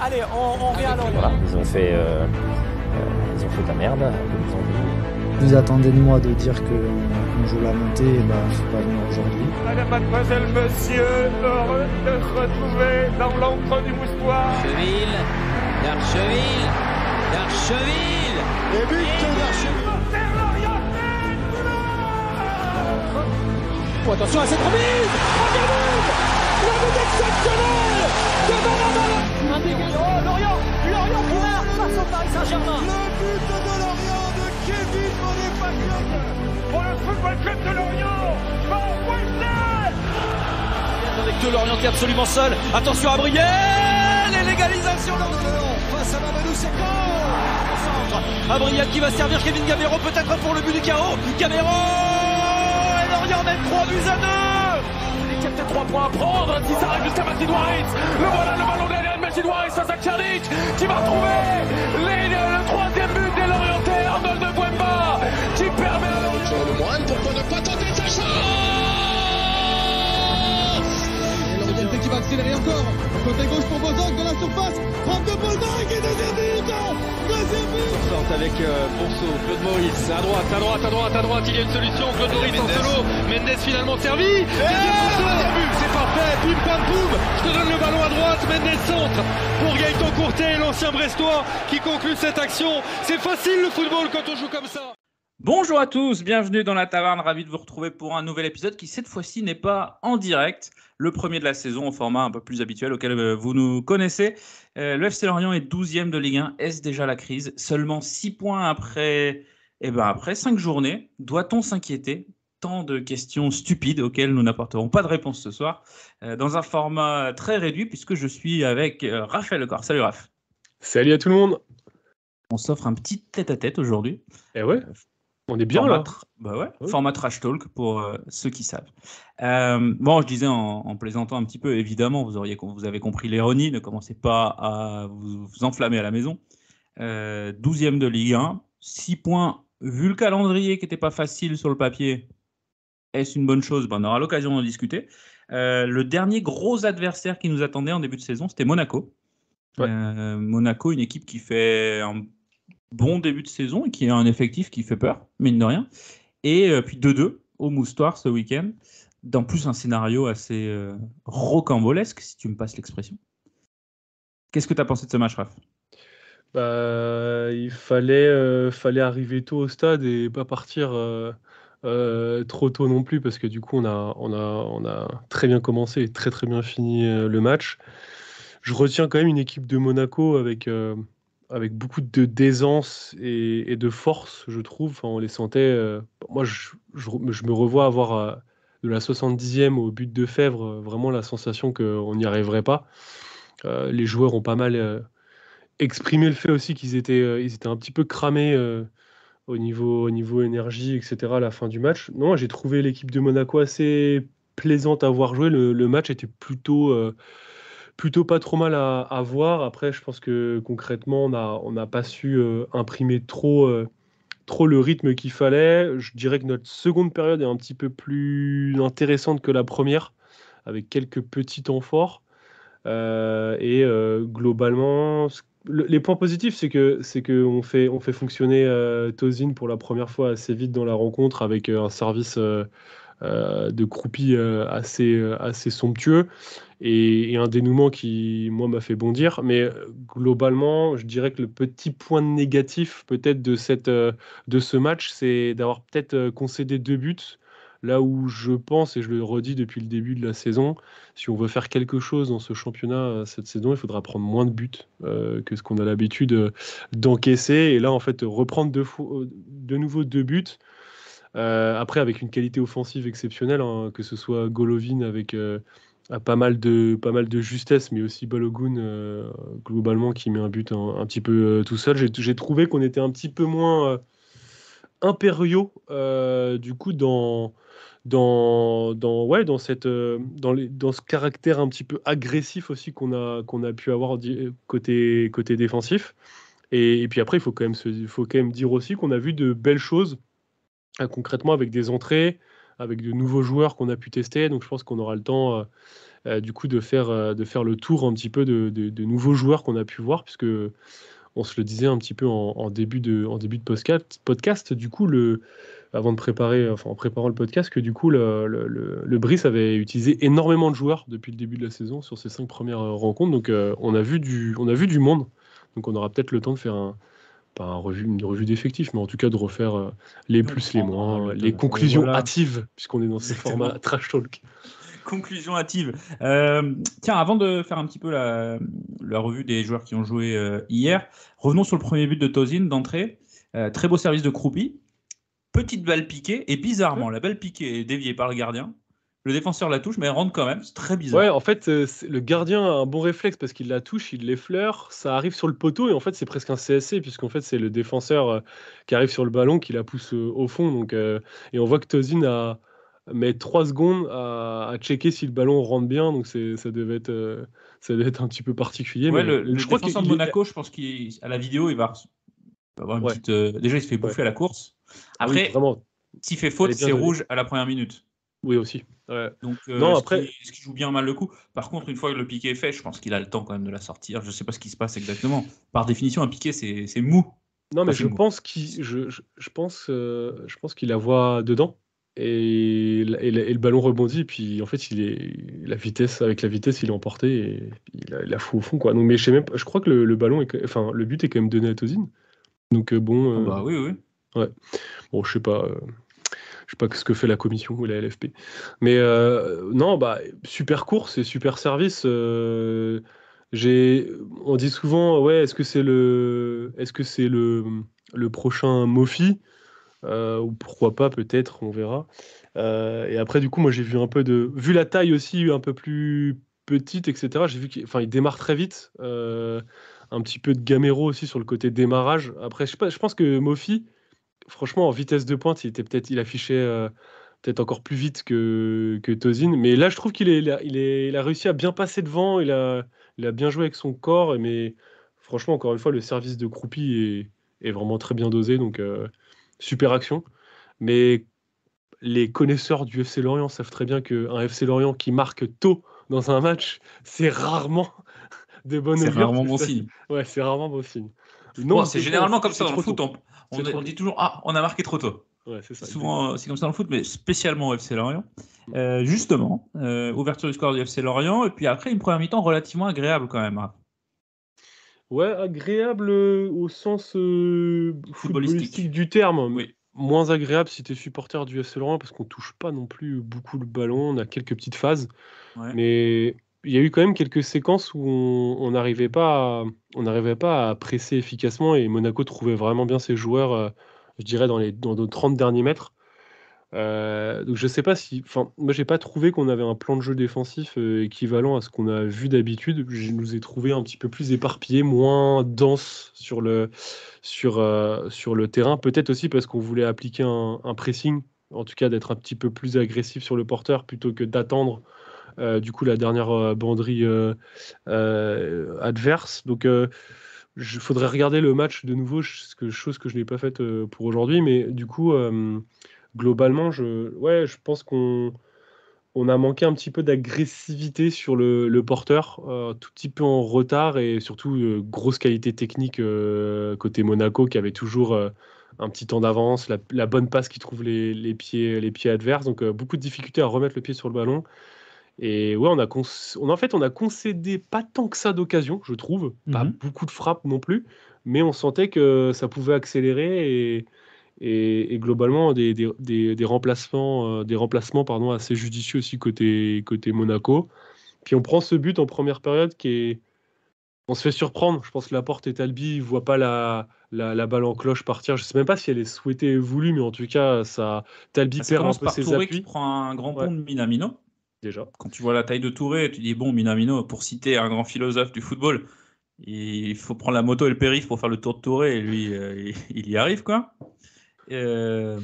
Allez, on revient à Lorient. Voilà, ils ont fait de la merde, comme ils ont dit. Vous attendez de moi de dire qu'on joue la montée, et je suis pas venu aujourd'hui. Madame, mademoiselle, monsieur, heureux de se retrouver dans l'ombre du moustoir. D'Archeville. Et but d'Archeville. Oh, attention à cette remise. Regardez le but exceptionnel de Benrahma. Un dégage. Oh, Lorient qui marque face au Paris Saint-Germain. Le but de Lorient de Kevin Monet-Paquet. Pour le football club de Lorient, Van Wesley. Avec deux Lorient qui est absolument seul. Attention à Briel et l'égalisation Lorient face à Mamadou Sakho. Abriel qui va servir Kevin Gamero peut-être pour le but du chaos. Gamero et Lorient mène 3-2. Il y a peut-être 3 points à prendre si ça arrive jusqu'à Martin Waris. Le voilà, le ballon de Martin Waris face à Tchernich qui va retrouver le troisième but des Lorientais. Arnold de Bouemba qui permet à Lorient. Sur le moine, pourquoi ne pas tenter sa chance? Lorient qui va accélérer encore. Côté gauche pour Bozog dans la surface. Frappe de Bozog et deuxième but. Avec Bonso, Claude Maurice, à droite, il y a une solution, Claude Maurice en solo, Mendes finalement servi, deuxième but, c'est parfait, bim pam poum, je te donne le ballon à droite, Mendes centre, pour Gaëtan Courtet, l'ancien Brestois, qui conclut cette action, c'est facile le football quand on joue comme ça. Bonjour à tous, bienvenue dans la taverne, ravi de vous retrouver pour un nouvel épisode qui cette fois-ci n'est pas en direct, le premier de la saison au format un peu plus habituel auquel vous nous connaissez. Le FC Lorient est 12e de Ligue 1, est-ce déjà la crise? Seulement 6 points après 5 journées, doit-on s'inquiéter? Tant de questions stupides auxquelles nous n'apporterons pas de réponse ce soir, dans un format très réduit puisque je suis avec Raphaël Lecor. Salut Raph. Salut à tout le monde. On s'offre un petit tête-à-tête aujourd'hui. Eh ouais. On est bien là. Format trash talk pour ceux qui savent. Je disais en plaisantant un petit peu, évidemment, vous avez compris l'ironie, ne commencez pas à vous enflammer à la maison. 12e de Ligue 1, 6 points, vu le calendrier qui n'était pas facile sur le papier, est-ce une bonne chose? On aura l'occasion d'en discuter. Le dernier gros adversaire qui nous attendait en début de saison, c'était Monaco. Ouais. Monaco, une équipe qui fait un bon début de saison et qui a un effectif qui fait peur, mine de rien. Et puis 2-2 au Moustoir ce week-end. D'en plus, un scénario assez rocambolesque, si tu me passes l'expression. Qu'est-ce que tu as pensé de ce match, Raph? Il fallait arriver tôt au stade et pas partir trop tôt non plus, parce que du coup, on a très bien commencé et très très bien fini le match. Je retiens quand même une équipe de Monaco avec beaucoup de d'aisance et de force, je trouve. Enfin, on les sentait. Moi, je me revois avoir de la 70e au but de Fèvre, vraiment la sensation qu'on n'y arriverait pas. Les joueurs ont pas mal exprimé le fait aussi qu'ils étaient un petit peu cramés au niveau énergie, etc. à la fin du match. Non, j'ai trouvé l'équipe de Monaco assez plaisante à voir jouer. Le match était plutôt pas trop mal à voir. Après, je pense que concrètement, on n'a pas su imprimer trop le rythme qu'il fallait. Je dirais que notre seconde période est un petit peu plus intéressante que la première, avec quelques petits temps forts. Globalement, les points positifs, c'est que on fait fonctionner Tozin pour la première fois assez vite dans la rencontre, avec un service de croupi assez somptueux. Et un dénouement qui, moi, m'a fait bondir. Mais globalement, je dirais que le petit point négatif, peut-être, de ce match, c'est d'avoir peut-être concédé 2 buts. Là où je pense, et je le redis depuis le début de la saison, si on veut faire quelque chose dans ce championnat cette saison, il faudra prendre moins de buts que ce qu'on a l'habitude d'encaisser. Et là, en fait, reprendre de nouveau 2 buts, après, avec une qualité offensive exceptionnelle, hein, que ce soit Golovin avec pas mal de justesse, mais aussi Balogun, globalement, qui met un but un petit peu tout seul. J'ai trouvé qu'on était un petit peu moins impériaux, du coup, dans ce caractère un petit peu agressif aussi qu'on a pu avoir côté défensif. Et puis après, il faut quand même dire aussi qu'on a vu de belles choses, concrètement, avec des entrées, avec de nouveaux joueurs qu'on a pu tester. Donc je pense qu'on aura le temps du coup de faire le tour un petit peu de nouveaux joueurs qu'on a pu voir, puisque on se le disait un petit peu en début de podcast. Du coup, en préparant le podcast, que du coup, le Brice avait utilisé énormément de joueurs depuis le début de la saison sur ces 5 premières rencontres. Donc, on a vu du monde. Donc, on aura peut-être le temps de faire une revue d'effectifs, mais en tout cas de refaire les plus, les moins, les conclusions hâtives, puisqu'on est dans ce format trash talk. Conclusion hâtive. Tiens, avant de faire un petit peu la revue des joueurs qui ont joué hier, revenons sur le premier but de Tosin d'entrée. Très beau service de Kroupi. Petite balle piquée, et bizarrement, la balle piquée est déviée par le gardien. Le défenseur la touche, mais elle rentre quand même. C'est très bizarre. Ouais, en fait, le gardien a un bon réflexe parce qu'il la touche, il l'effleure, ça arrive sur le poteau, et en fait, c'est presque un CSC, puisqu'en fait, c'est le défenseur qui arrive sur le ballon qui la pousse au fond. Donc, et on voit que Tosin met 3 secondes à checker si le ballon rentre bien, donc ça devait être un petit peu particulier. Ouais, mais le défenseur de Monaco, je pense qu'à la vidéo, il va avoir une petite. Déjà, il se fait bouffer à la course. Après, s'il fait faute, c'est rouge à la première minute. Oui, aussi. Ouais. Donc, après, est-ce qu'il joue bien mal le coup? Par contre, une fois que le piqué est fait, je pense qu'il a le temps quand même de la sortir. Je ne sais pas ce qui se passe exactement. Par définition, un piqué, c'est mou. Non, mais je pense qu'il la voit dedans. Et le ballon rebondit, et puis en fait, avec la vitesse, il est emporté et il la fout au fond, quoi. Donc, mais je crois que le but est quand même donné à Tosin. Donc bon. Bah oui. Ouais. Bon, je sais pas ce que fait la commission ou la LFP. Mais non, super course et super service. On dit souvent, est-ce que c'est le prochain Mofi, ou pourquoi pas, peut-être, on verra. Et après, du coup, moi, j'ai vu vu la taille aussi un peu plus petite, etc. J'ai vu qu'il démarre très vite. Un petit peu de Gamero aussi sur le côté démarrage. Après, je pense que Mofi, franchement, en vitesse de pointe, il affichait peut-être encore plus vite que Tosin. Mais là, je trouve qu'il a réussi à bien passer devant. Il a bien joué avec son corps. Mais franchement, encore une fois, le service de Kroupi est vraiment très bien dosé. Donc, super action. Mais les connaisseurs du FC Lorient savent très bien qu'un FC Lorient qui marque tôt dans un match, c'est rarement de bonne augure. C'est rarement bon signe. Ouais, c'est rarement bon signe. Non, c'est généralement comme ça dans le foot. On dit toujours on a marqué trop tôt. Ouais, c'est ça. Souvent, c'est comme ça dans le foot, mais spécialement au FC Lorient. Justement, ouverture du score du FC Lorient, et puis après une première mi-temps relativement agréable quand même. Ouais, agréable au sens footballistique du terme. Oui. Moins agréable si tu es supporter du FC Lorient, parce qu'on touche pas non plus beaucoup le ballon. On a quelques petites phases, mais il y a eu quand même quelques séquences où on n'arrivait pas à presser efficacement, et Monaco trouvait vraiment bien ses joueurs, je dirais, dans nos 30 derniers mètres. Donc je sais pas moi j'ai pas trouvé qu'on avait un plan de jeu défensif équivalent à ce qu'on a vu d'habitude. Je nous ai trouvé un petit peu plus éparpillé, moins dense sur le terrain. Peut-être aussi parce qu'on voulait appliquer un pressing, en tout cas d'être un petit peu plus agressif sur le porteur plutôt que d'attendre du coup la dernière banderie adverse. Donc il faudrait regarder le match de nouveau, chose que je n'ai pas faite pour aujourd'hui, mais du coup globalement, je pense qu'on a manqué un petit peu d'agressivité sur le porteur, tout petit peu en retard, et surtout grosse qualité technique côté Monaco, qui avait toujours un petit temps d'avance, la bonne passe qui trouve les pieds adverses, donc beaucoup de difficultés à remettre le pied sur le ballon. Et ouais, on a concédé pas tant que ça d'occasions, je trouve, pas beaucoup de frappes non plus, mais on sentait que ça pouvait accélérer, et globalement des remplacements assez judicieux aussi côté Monaco. Puis on prend ce but en première période on se fait surprendre. Je pense que Laporte et Talbi ne voient pas la balle en cloche partir. Je ne sais même pas si elle est souhaitée et voulue, mais en tout cas, Talbi perd un peu ses Touré appuis. Qui prend un grand pont de Minamino. Déjà. Quand tu vois la taille de Touré, tu dis Minamino, pour citer un grand philosophe du football, il faut prendre la moto et le périph' pour faire le tour de Touré, et lui, il y arrive, quoi. Et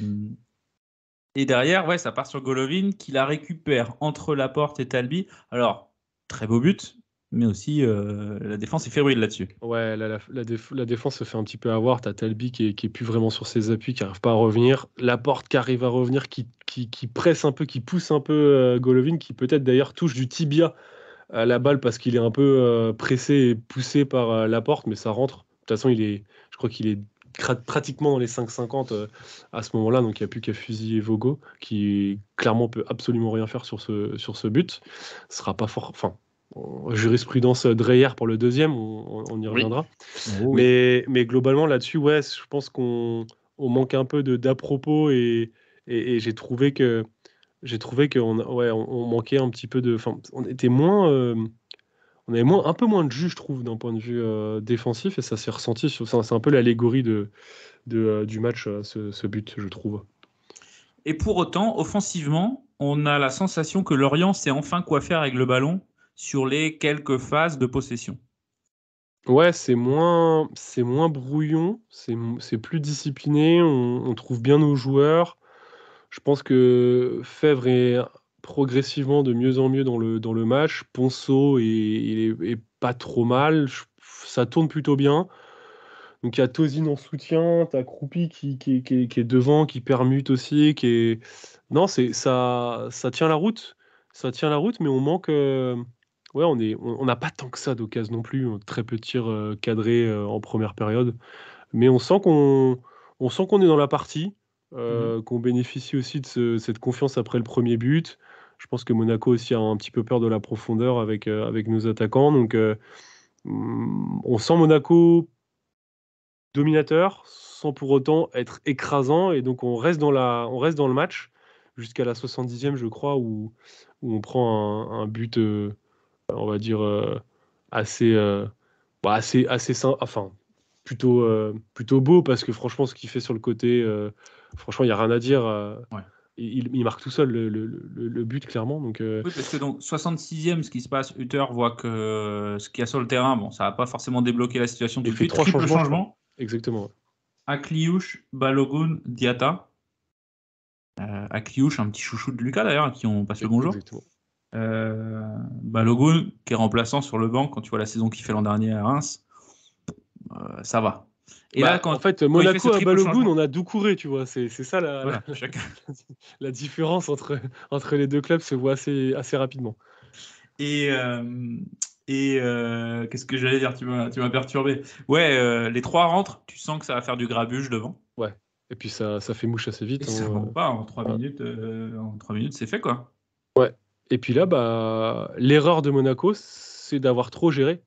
derrière, ça part sur Golovin, qui la récupère entre Laporte et Talbi. Alors, très beau but, mais aussi la défense est fébrile là-dessus. Ouais, la défense se fait un petit peu avoir. T'as Talbi qui est plus vraiment sur ses appuis, qui n'arrive pas à revenir. Laporte qui arrive à revenir, qui presse un peu, qui pousse un peu Golovin, qui peut-être d'ailleurs touche du tibia à la balle parce qu'il est un peu pressé et poussé par Laporte, mais ça rentre. De toute façon, je crois qu'il est pratiquement dans les 5,50 à ce moment-là, donc il n'y a plus qu'à fusiller Vogo, qui clairement peut absolument rien faire sur ce but. Ce sera pas fort. Enfin, jurisprudence Dreyer pour le deuxième, on y reviendra. Oui. Mais globalement là-dessus, ouais, je pense qu'on manque un peu d'à-propos et j'ai trouvé qu'on manquait un petit peu de. Enfin, on était moins. On avait un peu moins de jus, je trouve, d'un point de vue défensif, et ça s'est ressenti. C'est un peu l'allégorie du match, ce but, je trouve. Et pour autant, offensivement, on a la sensation que Lorient sait enfin quoi faire avec le ballon sur les quelques phases de possession. Ouais, c'est moins brouillon, c'est plus discipliné, on trouve bien nos joueurs. Je pense que Fèvre est progressivement de mieux en mieux dans le match. Ponceau est pas trop mal, ça tourne plutôt bien. Donc il y a Tozin en soutien, t'as Croupi qui est devant, qui permute aussi, non, ça tient la route, mais on manque. Ouais, on n'a pas tant que ça d'occasion non plus, très peu de tirs cadrés en première période, mais on sent qu'on est dans la partie, qu'on bénéficie aussi de cette confiance après le premier but. Je pense que Monaco aussi a un petit peu peur de la profondeur avec nos attaquants, donc on sent Monaco dominateur sans pour autant être écrasant, et donc on reste dans le match jusqu'à la 70e, je crois, où on prend un but, on va dire assez enfin plutôt beau, parce que franchement ce qu'il fait sur le côté, franchement il y a rien à dire. Ouais. Il marque tout seul le but, clairement. Donc, Oui, parce que donc 66e, ce qui se passe, Hutter voit que ce qu'il y a sur le terrain, bon, ça va pas forcément débloquer la situation tout de suite. 3 Triple changement. Exactement. Akliouche, Balogun, Diatta. Akliouche, un petit chouchou de Lucas d'ailleurs, à qui on passe le bonjour. Exactement. Balogun, qui est remplaçant sur le banc quand tu vois la saison qu'il fait l'an dernier à Reims. Ça va. Et là, en fait, Monaco à Balogun, on a Doucouré, tu vois. C'est ça la différence entre les deux clubs se voit assez rapidement. Et qu'est-ce que j'allais dire, tu m'as perturbé. Ouais, les 3 rentrent, tu sens que ça va faire du grabuge devant. Ouais. Et puis ça fait mouche assez vite. Et ça ne va pas, en 3 minutes, c'est fait, quoi. Ouais. Et puis là, l'erreur de Monaco, c'est d'avoir trop géré,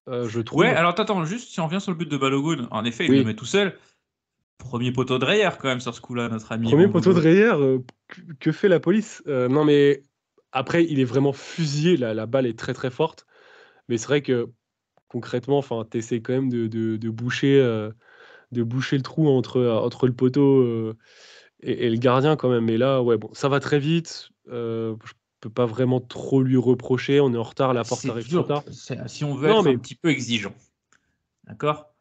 je trouve. Ouais, alors attends, juste si on revient sur le but de Balogun, en effet, il le met tout seul. Premier poteau de Dreyer, quand même, sur ce coup-là, notre ami. Premier poteau de Dreyer, que fait la police? Non, mais après, il est vraiment fusillé, la balle est très très forte. Mais c'est vrai que concrètement, tu essaies quand même de boucher le trou entre le poteau et le gardien, quand même. Mais là, ouais, bon, ça va très vite. Je peux pas vraiment trop lui reprocher. On est en retard, la porte arrive trop tard. Si on veut être un petit peu exigeant, d'accord,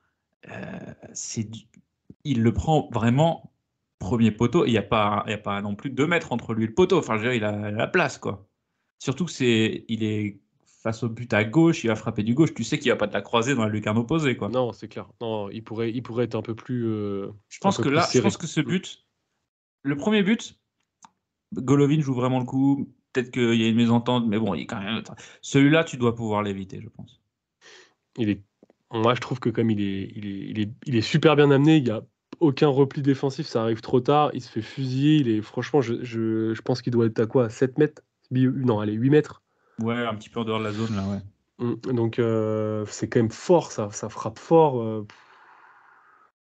il le prend vraiment premier poteau. Il n'y a pas non plus 2 mètres entre lui et le poteau. Enfin, je veux dire, il a la place, quoi. Surtout il est face au but à gauche, il va frapper du gauche. Tu sais qu'il va pas te la croiser dans la lucarne opposée, quoi. Non, c'est clair. Non, il pourrait être un peu plus. Je pense que ce but, le premier but, Golovin joue vraiment le coup. Peut-être qu'il y a une mésentente, mais bon, il est quand même. Celui-là, tu dois pouvoir l'éviter, je pense. Moi, je trouve que comme il est super bien amené, il n'y a aucun repli défensif, ça arrive trop tard, il se fait fusiller. Franchement, je pense qu'il doit être à quoi, 7 mètres? Non, allez, 8 mètres. Ouais, un petit peu en dehors de la zone, là, ouais. Donc, c'est quand même fort, ça frappe fort.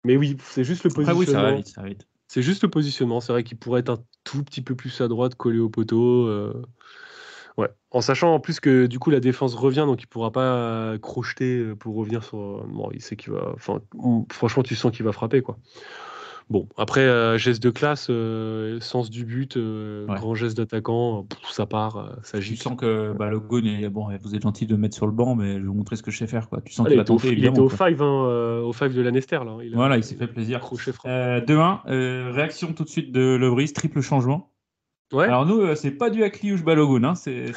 Mais oui, c'est juste le positionnement. Oui, ça va vite. C'est juste le positionnement. C'est vrai qu'il pourrait être un tout petit peu plus à droite, collé au poteau. Ouais. En sachant en plus que du coup la défense revient, donc il pourra pas crocheter pour revenir sur. Bon, il sait qu'il va. Enfin, franchement, tu sens qu'il va frapper, quoi. Bon, après, geste de classe, sens du but, grand geste d'attaquant, ça part, ça gicle. Tu sens que Balogun, vous êtes gentil de me mettre sur le banc, mais je vais vous montrer ce que je sais faire, quoi. Tu sens qu'il va tenter, il était au 5 de Lanester, là. Il s'est fait plaisir. 2-1, réaction tout de suite de Lebris, triple changement. Ouais. Alors nous, c'est pas du Akliouche Balogun, hein, c'est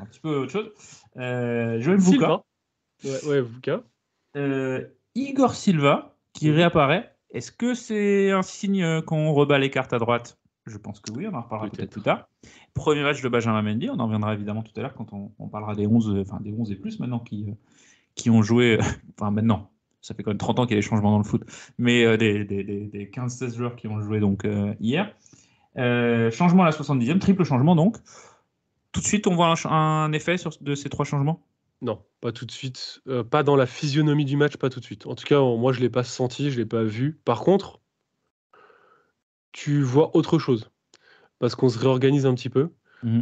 un petit peu autre chose. Joël Vuka. Ouais, Vuka. Igor Silva, qui réapparaît. Est-ce que c'est un signe qu'on rebat les cartes à droite? Je pense que oui, on en reparlera peut-être plus tard. Premier match de Benjamin Mendy, on en reviendra évidemment tout à l'heure quand on parlera des 11, des 11 et plus maintenant qui ont joué, enfin maintenant, ça fait quand même 30 ans qu'il y a des changements dans le foot, mais des 15-16 joueurs qui ont joué donc hier. Changement à la 70e, triple changement donc. Tout de suite, on voit un effet de ces 3 changements? Non, pas tout de suite. Pas dans la physionomie du match, pas tout de suite. En tout cas, moi, je ne l'ai pas senti, je ne l'ai pas vu. Par contre, tu vois autre chose. Parce qu'on se réorganise un petit peu.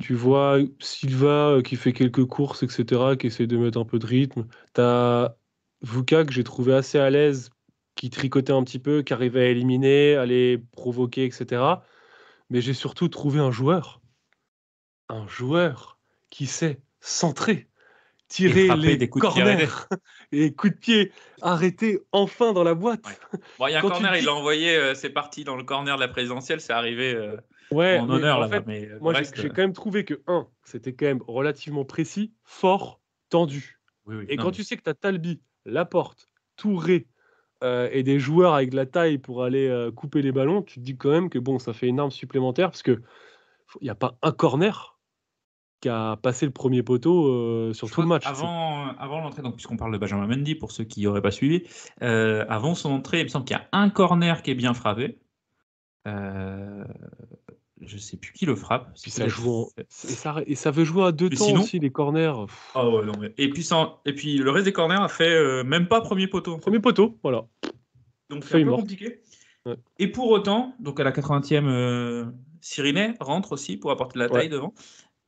Tu vois Silva qui fait quelques courses, etc., qui essaie de mettre un peu de rythme. Tu as Vuka que j'ai trouvé assez à l'aise, qui tricotait un petit peu, qui arrivait à éliminer, à les provoquer, etc. Mais j'ai surtout trouvé un joueur qui sait centrer, tirer les corners et les coups de pied, arrêter enfin dans la boîte. Ouais. Bon, il y a un corner, il l'a envoyé, c'est parti dans le corner de la présidentielle, c'est arrivé en honneur là-bas. Mais moi, j'ai quand même trouvé que, c'était quand même relativement précis, fort, tendu. Et quand tu sais que tu as Talbi, Laporte, Touré et des joueurs avec de la taille pour aller couper les ballons, tu te dis quand même que bon, ça fait une arme supplémentaire parce qu'il n'y a pas un corner qui a passé le premier poteau sur tout le match. Avant l'entrée, donc puisqu'on parle de Benjamin Mendy, pour ceux qui n'auraient pas suivi, avant son entrée, il me semble qu'il y a un corner qui est bien frappé. Je ne sais plus qui le frappe. Puis ça veut jouer à 2 temps sinon, aussi, les corners. Ah ouais, non, mais... et puis le reste des corners a fait même pas premier poteau. Premier poteau, voilà. Donc c'est un peu compliqué. Ouais. Et pour autant, donc à la 80e, Syrinet rentre aussi pour apporter de la taille devant.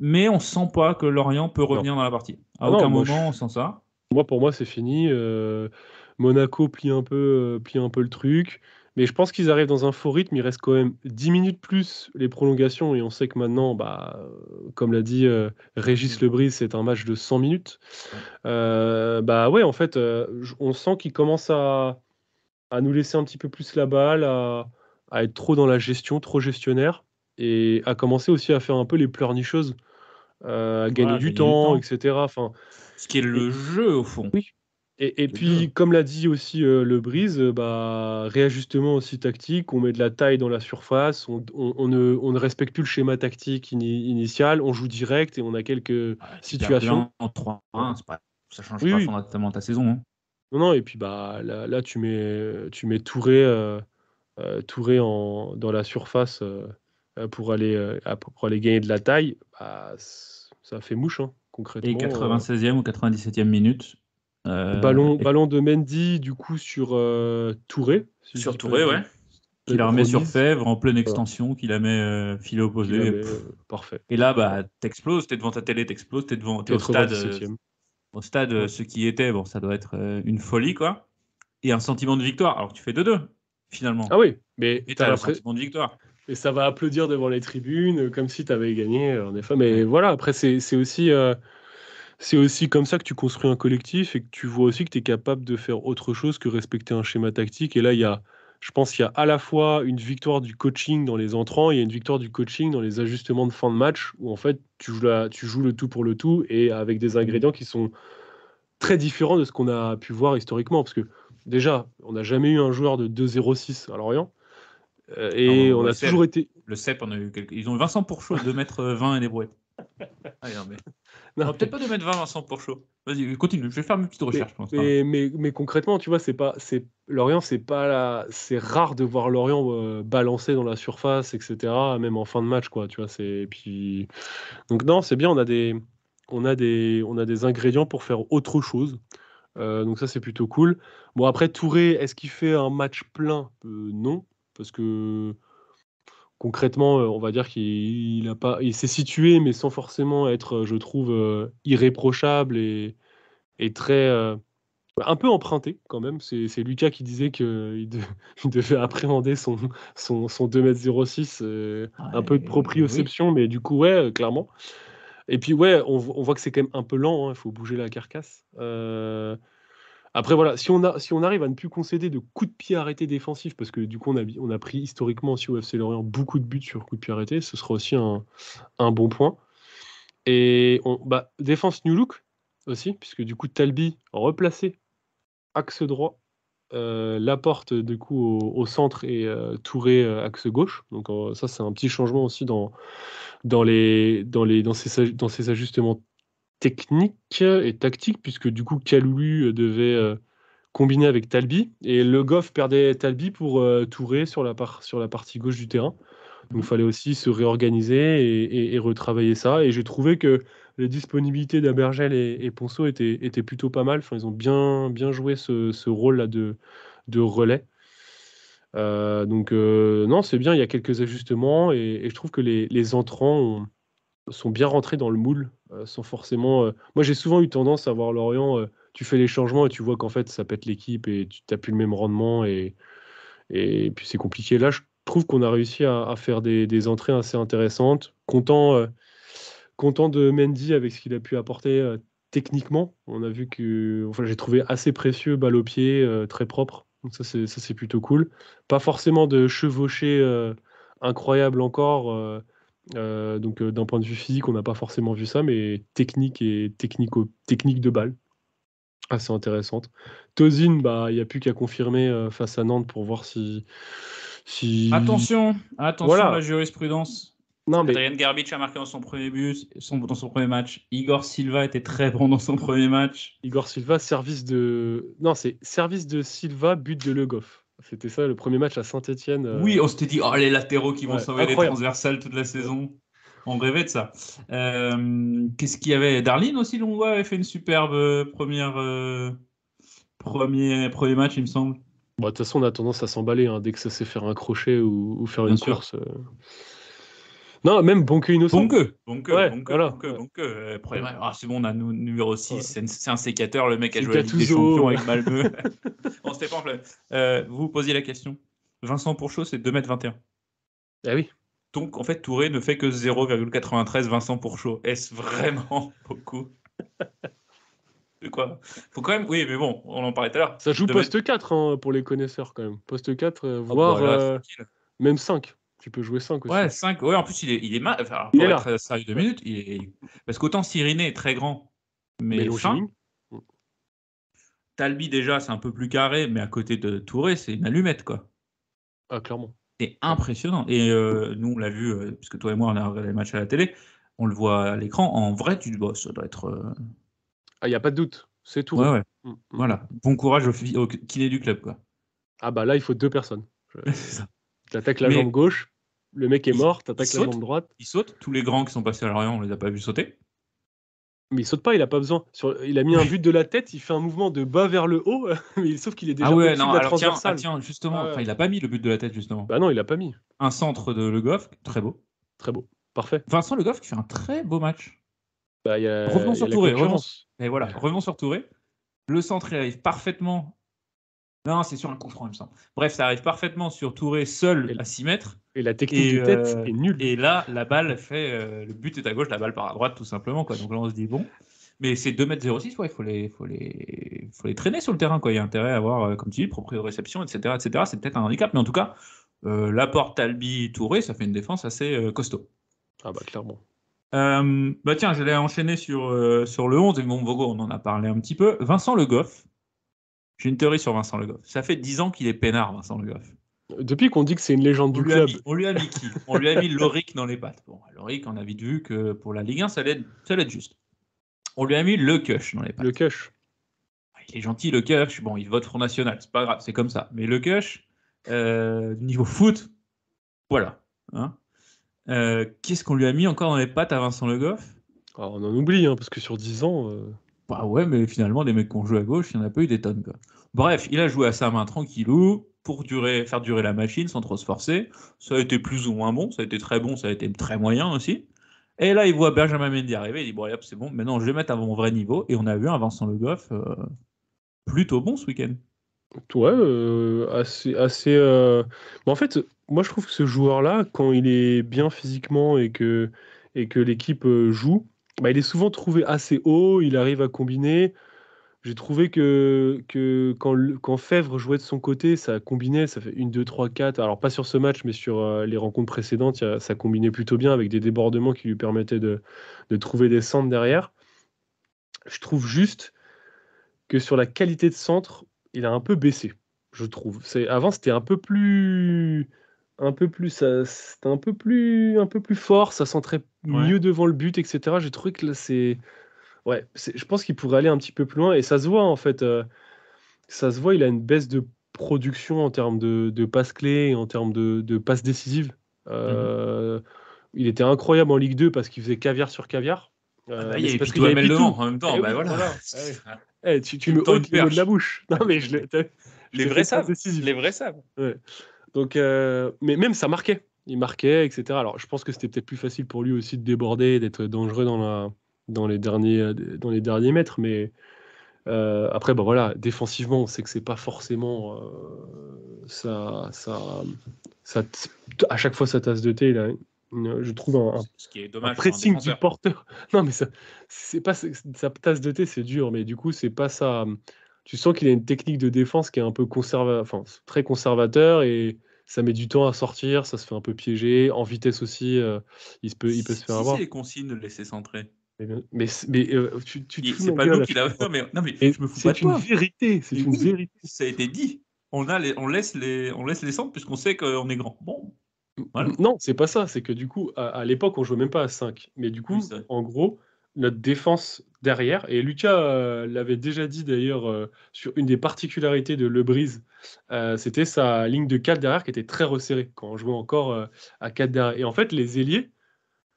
Mais on ne sent pas que Lorient peut revenir dans la partie. À aucun moment, on sent ça. Pour moi, c'est fini. Monaco plie un peu le truc. Mais je pense qu'ils arrivent dans un faux rythme. Il reste quand même 10 minutes plus les prolongations. Et on sait que maintenant, comme l'a dit Régis Lebris, c'est un match de 100 minutes. En fait, on sent qu'ils commencent à nous laisser un petit peu plus la balle, à être trop dans la gestion, trop gestionnaire. Et à commencer aussi à faire un peu les pleurnicheuses. À gagner du temps, etc. Enfin, ce qui est le jeu au fond. Oui. Et puis, comme l'a dit aussi le Brise, réajustement aussi tactique, on met de la taille dans la surface, on ne respecte plus le schéma tactique initial, on joue direct et on a quelques situations. En 3-1, ça change pas fondamentalement ta saison. Hein. Non, et puis là tu mets Touré dans la surface pour aller gagner de la taille, ça fait mouche, concrètement. Et 96e ou 97e minute. Ballon de Mendy, du coup, sur Touré. Sur Touré, ouais. Qui la remet sur Fèvre en pleine extension, qui la met filet opposé. Parfait. Et là, t'exploses, t'es devant ta télé, t'es au stade. Au stade, ce qui était, ça doit être une folie, quoi. Et un sentiment de victoire. Alors tu fais 2-2, finalement. Ah oui, mais t'as un sentiment de victoire. Et ça va applaudir devant les tribunes, comme si tu avais gagné, en effet. Mais voilà, après, c'est aussi comme ça que tu construis un collectif et que tu vois aussi que tu es capable de faire autre chose que respecter un schéma tactique. Et là, je pense qu'il y a à la fois une victoire du coaching dans les entrants, il y a une victoire du coaching dans les ajustements de fin de match, où en fait, tu joues le tout pour le tout et avec des ingrédients qui sont très différents de ce qu'on a pu voir historiquement. Parce que déjà, on n'a jamais eu un joueur de 2,06 à Lorient. Et on a toujours été. Le CEP, on a eu ils ont eu Vincent Pourchaud, 2m20 et des brouettes. On va peut-être pas 2m20 Vincent Pourchaud. Vas-y, continue, je vais faire mes petites recherches. Mais concrètement, tu vois, Lorient, c'est rare de voir Lorient balancer dans la surface, etc., même en fin de match, quoi. Tu vois, donc non, c'est bien, on a des ingrédients pour faire autre chose. Donc ça, c'est plutôt cool. Bon, après, Touré, est-ce qu'il fait un match plein ? Non. Parce que concrètement, on va dire qu'il s'est situé, mais sans forcément être, je trouve, irréprochable et très un peu emprunté quand même. C'est Lucas qui disait qu'il devait appréhender son 2,06 m, un peu de proprioception, mais du coup, clairement. Et puis, on voit que c'est quand même un peu lent, il faut bouger la carcasse. Après, voilà, si on arrive à ne plus concéder de coups de pied arrêtés défensifs, parce que du coup, on a pris historiquement aussi au FC Lorient beaucoup de buts sur coups de pied arrêtés, ce sera aussi un bon point. Et défense New Look, aussi, puisque du coup, Talbi replacé, axe droit, Laporte du coup au centre et Touré axe gauche. Donc ça, c'est un petit changement aussi dans ces ajustements techniques et tactiques, puisque du coup, Kaloulu devait combiner avec Talbi, et Le Goff perdait Talbi pour Touré sur la partie gauche du terrain. Donc il fallait aussi se réorganiser et retravailler ça. Et j'ai trouvé que les disponibilités d'Abergel et Ponceau étaient plutôt pas mal. Enfin, ils ont bien joué ce rôle-là de relais. Donc non, c'est bien, il y a quelques ajustements et je trouve que les entrants sont bien rentrés dans le moule, sans forcément... Moi, j'ai souvent eu tendance à voir Lorient, tu fais les changements et tu vois qu'en fait, ça pète l'équipe et tu n'as plus le même rendement et puis c'est compliqué. Là, je trouve qu'on a réussi à faire des entrées assez intéressantes. Content de Mendy avec ce qu'il a pu apporter techniquement. On a vu que... Enfin, j'ai trouvé assez précieux, balle au pied, très propre. Donc ça, c'est plutôt cool. Pas forcément de chevaucher incroyable encore. Donc d'un point de vue physique, on n'a pas forcément vu ça, mais technique de balle. Assez intéressante. Tozin, il n'y a plus qu'à confirmer face à Nantes pour voir si... Attention, Voilà. la jurisprudence. Non, mais Adrien Garbic a marqué dans son premier but, dans son premier match. Igor Silva était très bon dans son premier match. Igor Silva, service de Silva, but de Le Goff. C'était ça le premier match à Saint-Etienne. Oui, on s'était dit, les latéraux qui vont sauver incroyable. les transversales toute la saison. On rêvait de ça. Qu'est-ce qu'il y avait? Darlene aussi, Longwa avait fait une superbe premier match, il me semble. De toute façon, on a tendance à s'emballer dès que ça sait faire un crochet ou faire une course. Non, même Bonke innocent. Bonke. C'est bon, on a numéro 6, c'est un sécateur, le mec a joué à la Ligue des Champions avec Malmö. Bon, c'était pas en plein. Vous posiez la question. Vincent Pourchaud, c'est 2m21. Ah oui. Donc, en fait, Touré ne fait que 0,93 Vincent Pourchaud. Est-ce vraiment beaucoup? De quoi? Faut quand même... Oui, mais bon, on en parlait tout à l'heure. Ça joue poste 4 pour les connaisseurs, quand même. Poste 4, voire même 5. Tu peux jouer 5 aussi. Ouais, 5. Ouais, en plus, il est mal. Enfin, il pour est être là. Sérieux 2 minutes, parce qu'autant Cyriné est très grand, mais fin. Talbi, déjà, c'est un peu plus carré, mais à côté de Touré, c'est une allumette, quoi. Ah, clairement. C'est impressionnant. Et nous, on l'a vu, puisque toi et moi, on a regardé les matchs à la télé, on le voit à l'écran. En vrai, tu dis, ça doit être... Ah, il n'y a pas de doute. C'est Touré. Ouais. Voilà. Bon courage au kiné du club, quoi. Ah là, il faut 2 personnes. C'est ça. Tu attaques la jambe gauche, le mec est mort, tu attaques la jambe droite. Il saute. Tous les grands qui sont passés à Lorient, on les a pas vus sauter. Mais il saute pas, il a pas besoin. Il a mis un but de la tête, il fait un mouvement de bas vers le haut, mais sauf qu'il est déjà au-dessus de la transversale. Tiens, justement, il a pas mis le but de la tête, justement. Bah non, il a pas mis. Un centre de Le Goff, très beau. Très beau, parfait. Vincent Le Goff qui fait un très beau match. Revenons sur Touré. Revenons sur Touré. Le centre, il arrive parfaitement. Non, c'est sur un coup franc, il me semble. Bref, ça arrive parfaitement sur Touré seul à 6 mètres. Et la technique de tête est nulle. Et là, la balle fait... le but est à gauche, la balle part à droite, tout simplement, quoi. Donc là, on se dit, bon... Mais c'est 2m06, il faut les traîner sur le terrain, quoi. Il y a intérêt à avoir, comme tu dis, propriété de réception, etc. C'est peut-être un handicap, mais en tout cas, l'apport Talbi, Touré, ça fait une défense assez costaud. Ah clairement. Tiens, j'allais enchaîner sur le 11, et bon, Vogo, on en a parlé un petit peu. Vincent Le Goff. J'ai une théorie sur Vincent Le Goff. Ça fait 10 ans qu'il est peinard, Vincent Le Goff. Depuis qu'on dit que c'est une légende du club. On lui a mis qui? On lui a mis Loric dans les pattes. Bon, Loric, on a vite vu que pour la Ligue 1, ça allait être juste. On lui a mis Le Cush dans les pattes. Le Cush. Il est gentil, Le Cush. Bon, il vote Front National. C'est pas grave, c'est comme ça. Mais Le Cush, niveau foot, voilà. Qu'est-ce qu'on lui a mis encore dans les pattes à Vincent Le Goff? On en oublie, parce que sur 10 ans... ouais, mais finalement, des mecs qui ont joué à gauche, il n'y en a pas eu des tonnes, quoi. Bref, il a joué à sa main tranquillou pour faire durer la machine sans trop se forcer. Ça a été plus ou moins bon, ça a été très bon, ça a été très moyen aussi. Et là, il voit Benjamin Mendy arriver, il dit, bon, allez, hop, c'est bon, maintenant je vais mettre à mon vrai niveau. Et on a vu un Vincent Le Goff plutôt bon ce week-end. Ouais, assez... En fait, moi je trouve que ce joueur-là, quand il est bien physiquement et que l'équipe joue, il est souvent trouvé assez haut, il arrive à combiner. J'ai trouvé que quand Fèvre jouait de son côté, ça combinait, ça fait 1, 2, 3, 4. Alors pas sur ce match, mais sur les rencontres précédentes, ça combinait plutôt bien avec des débordements qui lui permettaient de trouver des centres derrière. Je trouve juste que sur la qualité de centre, il a un peu baissé, je trouve. Avant, c'était un peu plus, c'était un peu plus fort, ça centrait mieux devant le but, etc. J'ai trouvé que là, je pense qu'il pourrait aller un petit peu plus loin et ça se voit en fait. Ça se voit, il a une baisse de production en termes de passes clés et en termes de passes décisives. Il était incroyable en Ligue 2 parce qu'il faisait caviar sur caviar. Il y avait Pitou Hamel devant en même temps. Voilà. Tu me ôtes les mots de la bouche. Non, mais les vrais savent. Les vrais savent. Ouais. Donc, mais même ça marquait. Il marquait, etc. Alors, je pense que c'était peut-être plus facile pour lui aussi de déborder, d'être dangereux dans les derniers mètres. Mais après, voilà, défensivement, on sait que c'est pas forcément à chaque fois sa tasse de thé. Il a je trouve ce qui est dommage, un pressing du porteur. Non, mais c'est pas sa tasse de thé, c'est dur, mais du coup, c'est pas ça. Tu sens qu'il a une technique de défense qui est un peu très conservateur et ça met du temps à sortir, ça se fait un peu piéger. En vitesse aussi, il peut se faire avoir. Si c'est les consignes de le laisser centrer. Mais tu te fous c'est pas nous qui l'avons. Non, mais je me fous pas de toi. C'est une vérité. C'est une vérité. Ça a été dit. On laisse les centres puisqu'on sait qu'on est grand. Bon. Voilà. Non, c'est pas ça. C'est que du coup, à l'époque, on jouait même pas à 5. Mais du coup, en gros, notre défense derrière, et Lucas l'avait déjà dit d'ailleurs sur une des particularités de Le Brise, c'était sa ligne de 4 derrière qui était très resserrée quand on jouait encore à 4 derrière. Et en fait, les ailiers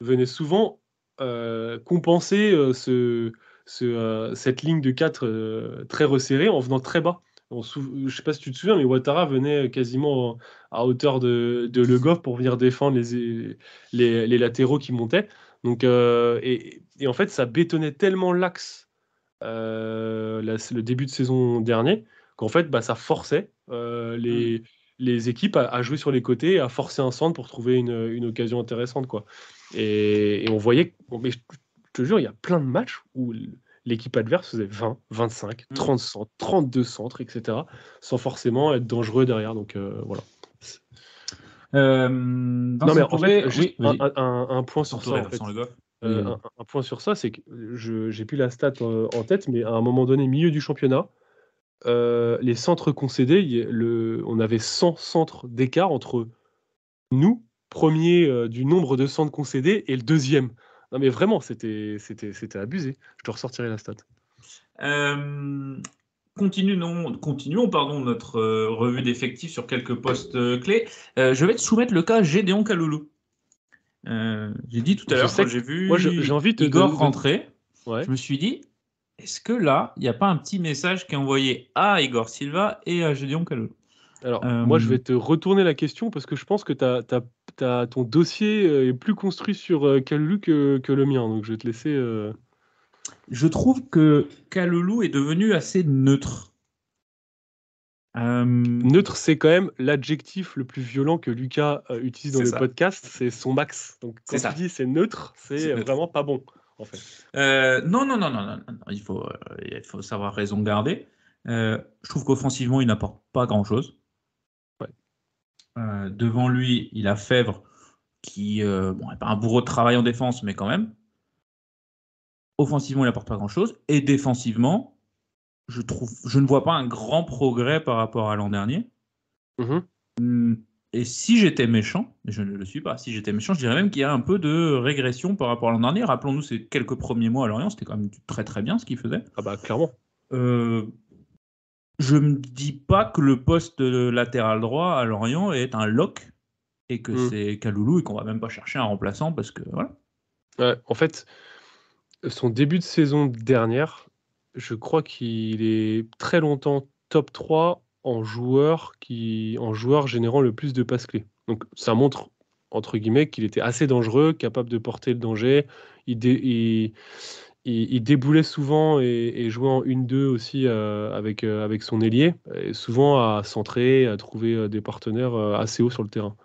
venaient souvent compenser cette ligne de 4 très resserrée en venant très bas. Je sais pas si tu te souviens, mais Ouattara venait quasiment à hauteur de Le Goff pour venir défendre les latéraux qui montaient. Donc, et en fait, ça bétonnait tellement l'axe le début de saison dernier qu'en fait, ça forçait les équipes à jouer sur les côtés et à forcer un centre pour trouver une occasion intéressante, quoi. Et on voyait, mais je te jure, il y a plein de matchs où l'équipe adverse faisait 20, 25, 30 centres, 32 centres, etc., sans forcément être dangereux derrière. Donc voilà. Non, mais en fait, juste un point sur ça. En fait. Un point sur ça, c'est que j'ai plus la stat en tête, mais à un moment donné, milieu du championnat, les centres concédés, on avait 100 centres d'écart entre nous, premier du nombre de centres concédés, et le deuxième. Non, mais vraiment, c'était abusé. Je te ressortirai la stat. Continuons notre revue d'effectifs sur quelques postes clés. Je vais te soumettre le cas Gédéon Kaloulou. J'ai dit tout à l'heure, quand j'ai vu Igor rentrer, je me suis dit, est-ce que là, il n'y a pas un petit message qui est envoyé à Igor Silva et à Gédéon Kaloulou? Alors, moi, je vais te retourner la question parce que je pense que ton dossier est plus construit sur Kaloulou que le mien. Donc, je vais te laisser... Je trouve que Kaloulou est devenu assez neutre. Neutre, c'est quand même l'adjectif le plus violent que Lucas utilise dans le podcast. C'est son max. Donc, quand tu dis c'est neutre, c'est vraiment pas bon, en fait. Non. Il faut savoir raison garder. Je trouve qu'offensivement, il n'apporte pas grand-chose. Devant lui, il a Fèvre qui n'est pas un bourreau de travail en défense, mais quand même. Offensivement, il n'apporte pas grand-chose. Et défensivement, je ne vois pas un grand progrès par rapport à l'an dernier. Et si j'étais méchant, mais je ne le suis pas, si j'étais méchant, je dirais même qu'il y a un peu de régression par rapport à l'an dernier. Rappelons-nous, ces quelques premiers mois à Lorient, c'était quand même très très bien ce qu'il faisait. Ah bah clairement. Je me dis pas que le poste de latéral droit à Lorient est un lock et que c'est Kaloulou et qu'on va même pas chercher un remplaçant parce que voilà. Ouais, en fait, son début de saison dernière, je crois qu'il est très longtemps top 3 en joueur générant le plus de passes clés. Donc ça montre entre guillemets qu'il était assez dangereux, capable de porter le danger. Il déboulait souvent et jouait en 1-2 aussi avec son ailier, et souvent à centrer, à trouver des partenaires assez hauts sur le terrain.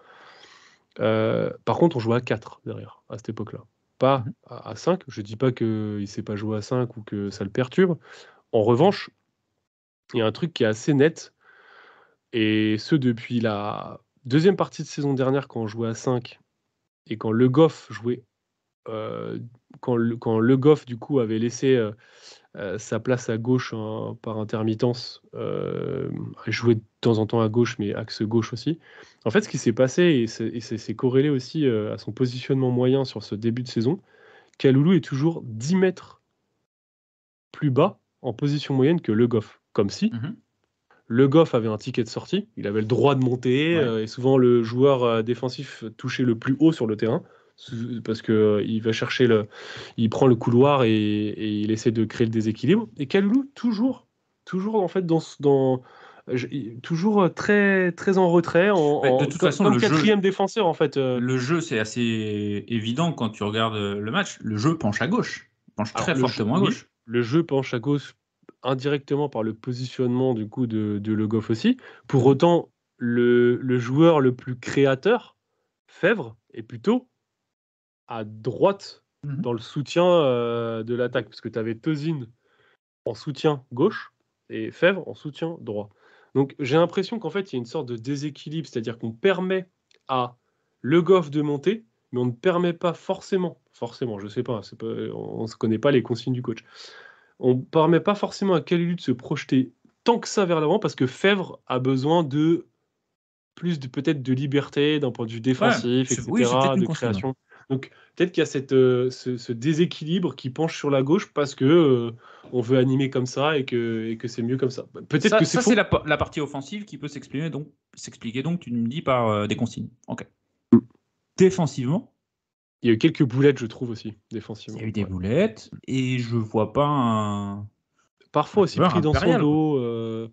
Par contre, on jouait à 4 derrière, à cette époque-là. Pas à 5. Je ne dis pas qu'il ne sait pas jouer à 5 ou que ça le perturbe. En revanche, il y a un truc qui est assez net, et ce depuis la deuxième partie de saison dernière quand on jouait à 5 et quand Le Goff jouait. Quand Le Goff, du coup, avait laissé sa place à gauche par intermittence, jouer de temps en temps à gauche, mais axe gauche aussi. En fait, ce qui s'est passé, et c'est corrélé aussi à son positionnement moyen sur ce début de saison, Kaloulou est toujours 10 mètres plus bas en position moyenne que Le Goff. Comme si Le Goff avait un ticket de sortie, il avait le droit de monter, et souvent le joueur défensif touchait le plus haut sur le terrain, parce qu'il va chercher il prend le couloir et il essaie de créer le déséquilibre. Et Kaloulou, toujours en fait, toujours très, très en retrait, de toute façon, comme le quatrième défenseur en fait. Le jeu, c'est assez évident quand tu regardes le match. Le jeu penche à gauche, très fortement à gauche. Le jeu penche à gauche indirectement par le positionnement du coup de Le Goff aussi. Pour autant, le joueur le plus créateur, Fèvre, est plutôt à droite dans le soutien de l'attaque, parce que tu avais Tozin en soutien gauche et Fèvre en soutien droit. Donc j'ai l'impression qu'en fait il y a une sorte de déséquilibre, c'est-à-dire qu'on permet à Le Goff de monter, mais on ne permet pas forcément, je sais pas, on ne connaît pas les consignes du coach, on ne permet pas forcément à Kaloulou de se projeter tant que ça vers l'avant, parce que Fèvre a besoin de plus peut-être de liberté d'un point de vue défensif, etc., de création. Donc peut-être qu'il y a ce déséquilibre qui penche sur la gauche parce que on veut animer comme ça et que c'est mieux comme ça. Peut-être que c'est faux. C'est la partie offensive qui peut s'expliquer donc tu me dis par des consignes. Ok. Défensivement, il y a eu quelques boulettes, je trouve aussi défensivement. Il y a eu des boulettes et je vois pas parfois aussi pris dans son dos.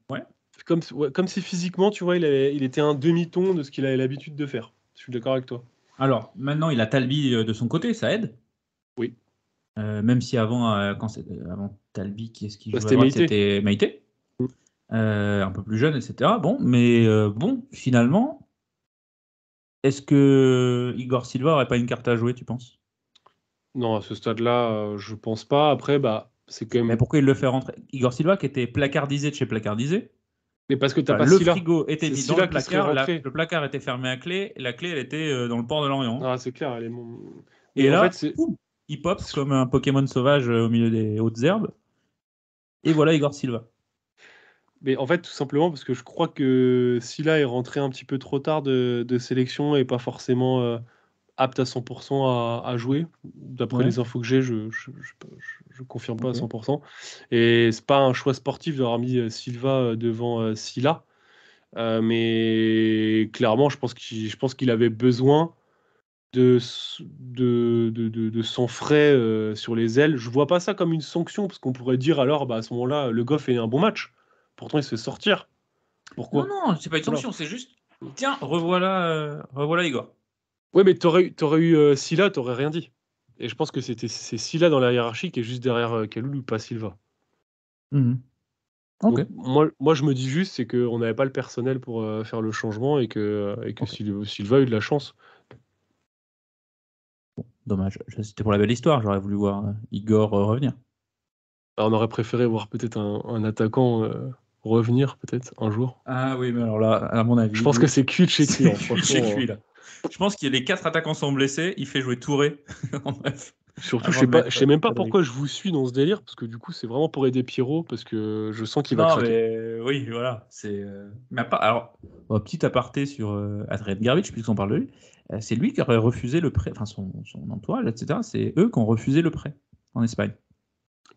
Comme si physiquement, tu vois, il était un demi-ton de ce qu'il avait l'habitude de faire. Je suis d'accord avec toi. Alors, maintenant, il a Talbi de son côté, ça aide. Oui. Même si avant Talbi, qui est-ce qui jouait à droite, c'était Maïté. Un peu plus jeune, etc. Bon, mais finalement, est-ce que Igor Silva n'aurait pas une carte à jouer, tu penses? Non, à ce stade-là, je pense pas. Après, c'est quand même... Mais pourquoi il le fait rentrer? Igor Silva, qui était placardisé de chez placardisé. Mais parce que t'as pas le Silla. frigo était mis dans le placard, le placard était fermé à clé, et la clé, elle était dans le port de Lorient. Ah, c'est clair, elle est... Et là, en fait, il pop comme un Pokémon sauvage au milieu des hautes herbes. Et voilà Igor Silva. Mais en fait, tout simplement parce que je crois que Silla est rentré un petit peu trop tard de sélection et pas forcément apte à 100% à jouer. D'après les infos que j'ai, je confirme pas à 100%. Et c'est pas un choix sportif d'avoir mis Silva devant Silla. Mais clairement, je pense qu'il avait besoin de sang frais sur les ailes. Je vois pas ça comme une sanction, parce qu'on pourrait dire alors, à ce moment-là, Le Goff fait un bon match. Pourtant, il se fait sortir. Pourquoi? Non, c'est pas une sanction, c'est juste, tiens, revoilà Igor. Ouais, mais t'aurais eu Silla, t'aurais rien dit. Et je pense que c'est Silla dans la hiérarchie qui est juste derrière Kaloulou, pas Silva. Okay. Donc, moi, je me dis juste, c'est qu'on n'avait pas le personnel pour faire le changement et que Silva a eu de la chance. Bon, dommage, c'était pour la belle histoire, j'aurais voulu voir Igor revenir. Alors, on aurait préféré voir peut-être un attaquant revenir, peut-être, un jour. Ah oui, mais alors là, à mon avis... Je pense que c'est cuit de chez qui, franchement. Là. Je pense que les 4 attaquants sont blessés, il fait jouer Touré en bref. Surtout, je sais même pas pourquoi je vous suis dans ce délire, parce que du coup, c'est vraiment pour aider Pierrot, parce que je sens qu'il va craquer. Mais, oui, voilà. Alors, petit aparté sur Adrien Garbic, puisqu'on parle de lui, c'est lui qui aurait refusé le prêt, enfin son entourage, etc. C'est eux qui ont refusé le prêt en Espagne.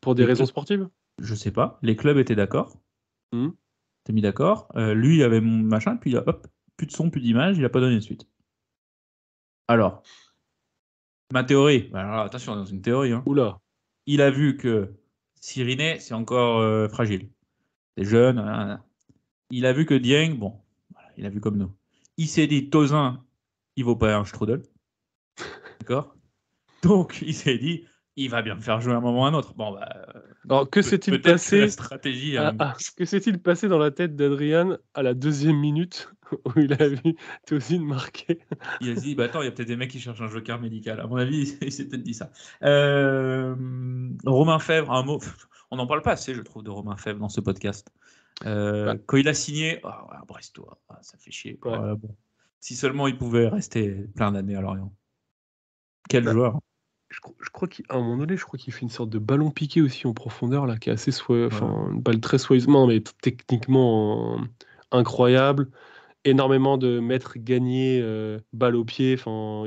Pour des raisons sportives? Je sais pas. Les clubs étaient d'accord. T'es mis d'accord. Lui, il avait mon machin, puis hop, plus de son, plus d'image, il a pas donné de suite. Alors, ma théorie, alors attention, dans une théorie, Oula. Il a vu que Siriné, c'est encore fragile. C'est jeune. Il a vu que Dieng, bon, voilà, il a vu comme nous. Il s'est dit, Tozin, il vaut pas un Strudel. D'accord? Donc, il s'est dit, il va bien me faire jouer à un moment ou à un autre. Bon, alors, que s'est-il passé la stratégie, que s'est-il passé dans la tête d'Adrian à la 2e minute où il a vu Tozin marquer? Il a dit, attends, il y a peut-être des mecs qui cherchent un joker médical. À mon avis, il s'est peut-être dit ça. Romain Fèvre, un mot. On n'en parle pas assez, je trouve, de Romain Fèvre dans ce podcast. Quand il a signé, Brestois, ça fait chier. Bon. Si seulement il pouvait rester plein d'années à Lorient. Quel joueur. Je crois qu'à un moment donné, je crois qu'il fait une sorte de ballon piqué aussi en profondeur, là, qui est assez une balle très soigneusement, mais techniquement incroyable. Énormément de mètres gagnés, balle au pied,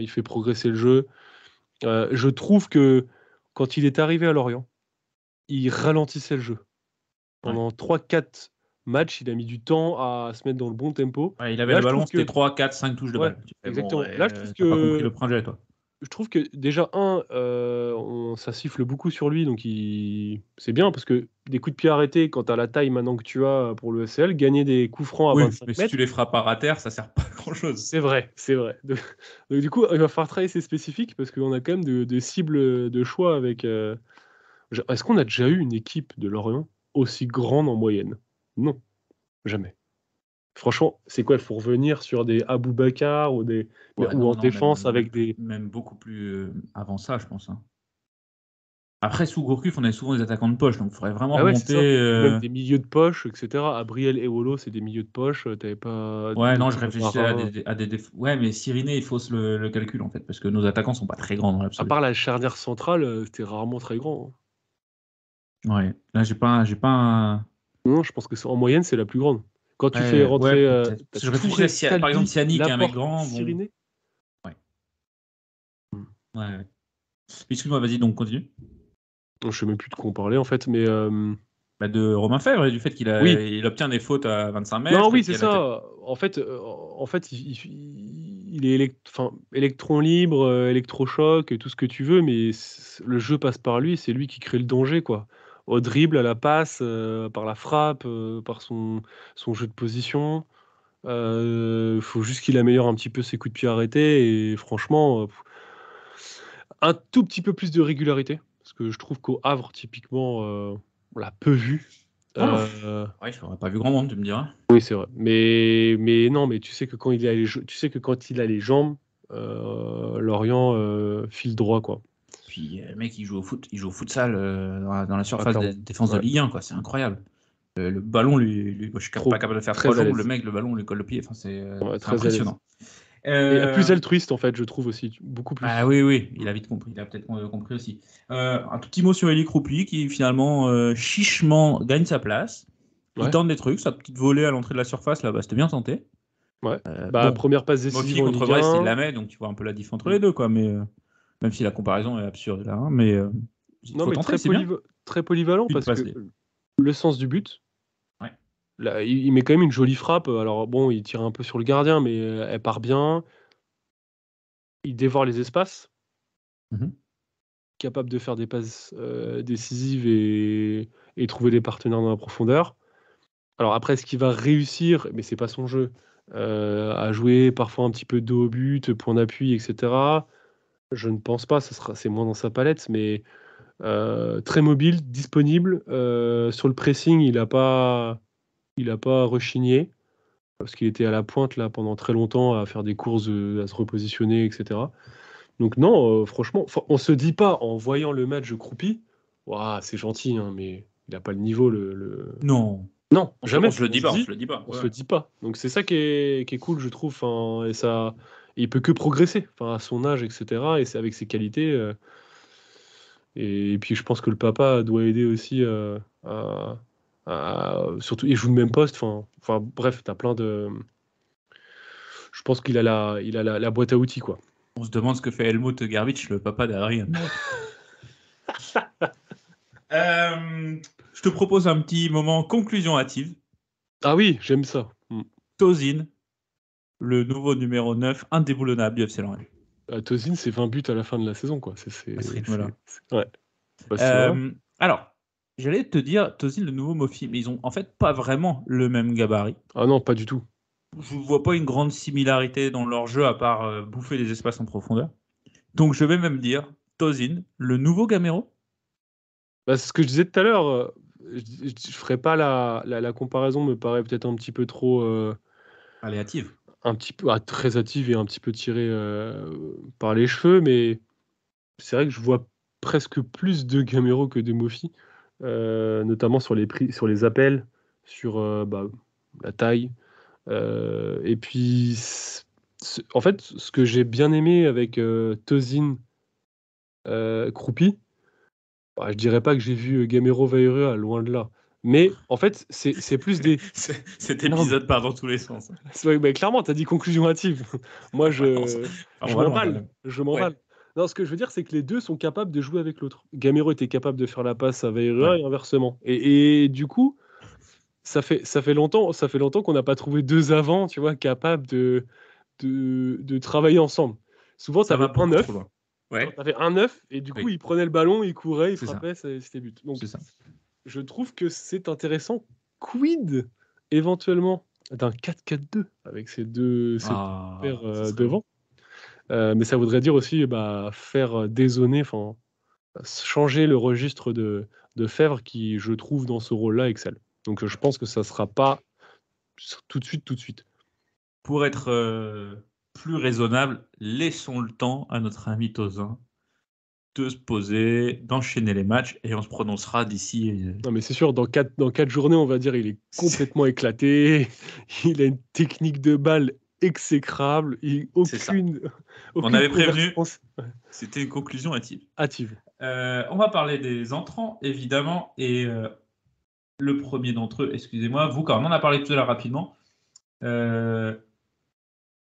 il fait progresser le jeu. Je trouve que quand il est arrivé à Lorient, il ralentissait le jeu. Pendant 3-4 matchs, il a mis du temps à se mettre dans le bon tempo. Ouais, il avait le ballon, c'était 3, 4, 5 touches de balle. Exactement. Là, je trouve t'as pas compris le projet, toi. Je trouve que déjà, ça siffle beaucoup sur lui, donc c'est bien parce que des coups de pied arrêtés, quand tu as la taille maintenant que tu as pour le ESL, gagner des coups francs à 25 mais mètres. si tu les frappes à terre, ça sert pas à grand chose. C'est vrai. Donc, du coup, il va falloir travailler ces spécifiques parce qu'on a quand même de cibles de choix avec. Est-ce qu'on a déjà eu une équipe de Lorient aussi grande en moyenne? Non, jamais. Franchement, c'est quoi? Il faut revenir sur des Aboubacar ou en défense avec des. Même beaucoup plus avant ça, je pense. Hein. Après, sous Gourcuff, on avait souvent des attaquants de poche, donc il faudrait vraiment remonter. Même des milieux de poche, etc. Abriel et Wolo, c'est des milieux de poche. T'avais pas. Ouais, non, je réfléchissais à des Ouais, mais Siriné, il fausse le calcul, en fait, parce que nos attaquants sont pas très grands dans l'absolu. À part la charnière centrale, c'était rarement très grand. Hein. Ouais, là, j'ai pas. Non, je pense que en moyenne, c'est la plus grande. Quand tu fais rentrer. Je réfléchis à, par exemple, Siani, qui est un mec grand. Siriné. Ouais. Ouais. Excuse-moi, vas-y, donc continue. Je sais même plus de quoi on parlait, en fait, mais. De Romain Fèvre et du fait qu'il il obtient des fautes à 25 mètres. Non, oui, c'est ça. En fait, il est électron libre, électrochoc, tout ce que tu veux, mais le jeu passe par lui, c'est lui qui crée le danger, quoi. Au dribble, à la passe, par la frappe, par son jeu de position. Il faut juste qu'il améliore un petit peu ses coups de pied arrêtés et franchement, un tout petit peu plus de régularité. Parce que je trouve qu'au Havre, typiquement, on l'a peu vu. Ouais, je n'aurais pas vu grand monde, tu me diras. Oui, c'est vrai. Mais non, mais tu sais que quand il a les jambes, Lorient file droit, quoi. Puis le mec, il joue au futsal dans la surface de défense de Ligue 1, quoi. C'est incroyable. Le ballon, je suis pas capable de faire 3 jambes. Le mec, le ballon lui colle le pied. Enfin, c'est impressionnant. Et plus altruiste, en fait, je trouve aussi. Beaucoup plus. Ah oui, il a vite compris. Il a peut-être compris aussi. Un tout petit mot sur Elie Croupi, qui finalement, chichement, gagne sa place. Il tente des trucs. Sa petite volée à l'entrée de la surface, là, c'était bien tenté. Ouais. Première passe décisive contre Brest, il la met, donc tu vois un peu la diff entre les deux, quoi. Mais même si la comparaison est absurde là, hein, mais très polyvalent parce que le sens du but. Ouais. Là, il met quand même une jolie frappe. Alors bon, il tire un peu sur le gardien, mais elle part bien. Il dévore les espaces. Capable de faire des passes décisives et trouver des partenaires dans la profondeur. Alors après, est-ce qu'il va réussir, mais c'est pas son jeu, à jouer parfois un petit peu dos au but, point d'appui, etc. Je ne pense pas, c'est moins dans sa palette, mais très mobile, disponible. Sur le pressing, il a pas rechigné, parce qu'il était à la pointe là pendant très longtemps à faire des courses, à se repositionner, etc. Donc non, franchement, on se dit pas en voyant le match de Croupi, c'est gentil, hein, mais il n'a pas le niveau. Non, jamais. On se le dit pas. On se le dit pas. Donc c'est ça qui est cool, je trouve. Et ça, il peut que progresser. À son âge, etc. Et c'est avec ses qualités. Et puis je pense que le papa doit aider aussi surtout, il joue le même poste. Bref, t'as plein de. Je pense qu'il a la boîte à outils, quoi. On se demande ce que fait Helmut Gerwitsch, le papa d'Adrien. Je te propose un petit moment conclusion hâtive. Ah oui, j'aime ça. Tozin, le nouveau numéro 9, indéboulonnable du FC Lorient. Tozin, c'est 20 buts à la fin de la saison, quoi. À ce rythme-là. Ouais. Alors, j'allais te dire, Tozin, le nouveau Mofi, mais ils ont en fait pas vraiment le même gabarit. Ah non, pas du tout. Je ne vois pas une grande similarité dans leur jeu à part bouffer les espaces en profondeur. Donc je vais même dire Tozin, le nouveau Gamero. C'est ce que je disais tout à l'heure. Je ferai pas la comparaison, me paraît peut-être un petit peu trop elle est hâtive. Un petit peu très hâtive et un petit peu tirée par les cheveux, mais c'est vrai que je vois presque plus de Gamero que de Mofi, notamment sur les appels, sur la taille. Et puis, en fait, ce que j'ai bien aimé avec Tozin Croupi. Je dirais pas que j'ai vu Gamero Vieira, loin de là. Mais en fait, c'est plus des. Cet épisode part dans tous les sens. Clairement, tu as dit conclusion hâtive. Moi, je m'emballe. Non, ce que je veux dire, c'est que les deux sont capables de jouer avec l'autre. Gamero était capable de faire la passe à Vieira et inversement. Et du coup, ça fait longtemps qu'on n'a pas trouvé deux avants, tu vois, capables de travailler ensemble. Souvent, tu avais un 9. Ouais. Tu avais un 9 et du coup, il prenait le ballon, il courait, il frappait, c'était but. Donc, je trouve que c'est intéressant. Quid éventuellement d'un 4-4-2 avec ces deux paires devant. Mais ça voudrait dire aussi faire dézonner, changer le registre de Fèvre qui, je trouve, dans ce rôle-là, excelle. Donc je pense que ça ne sera pas tout de suite. Pour être plus raisonnable, laissons le temps à notre ami Tozin de se poser, d'enchaîner les matchs et on se prononcera d'ici. Non mais c'est sûr, dans 4 journées, on va dire, il est complètement éclaté, il a une technique de balle exécrable, aucune on avait prévenu, c'était une conclusion hâtive. On va parler des entrants, évidemment, et le premier d'entre eux, excusez-moi, vous, quand on en a parlé tout à l'heure rapidement.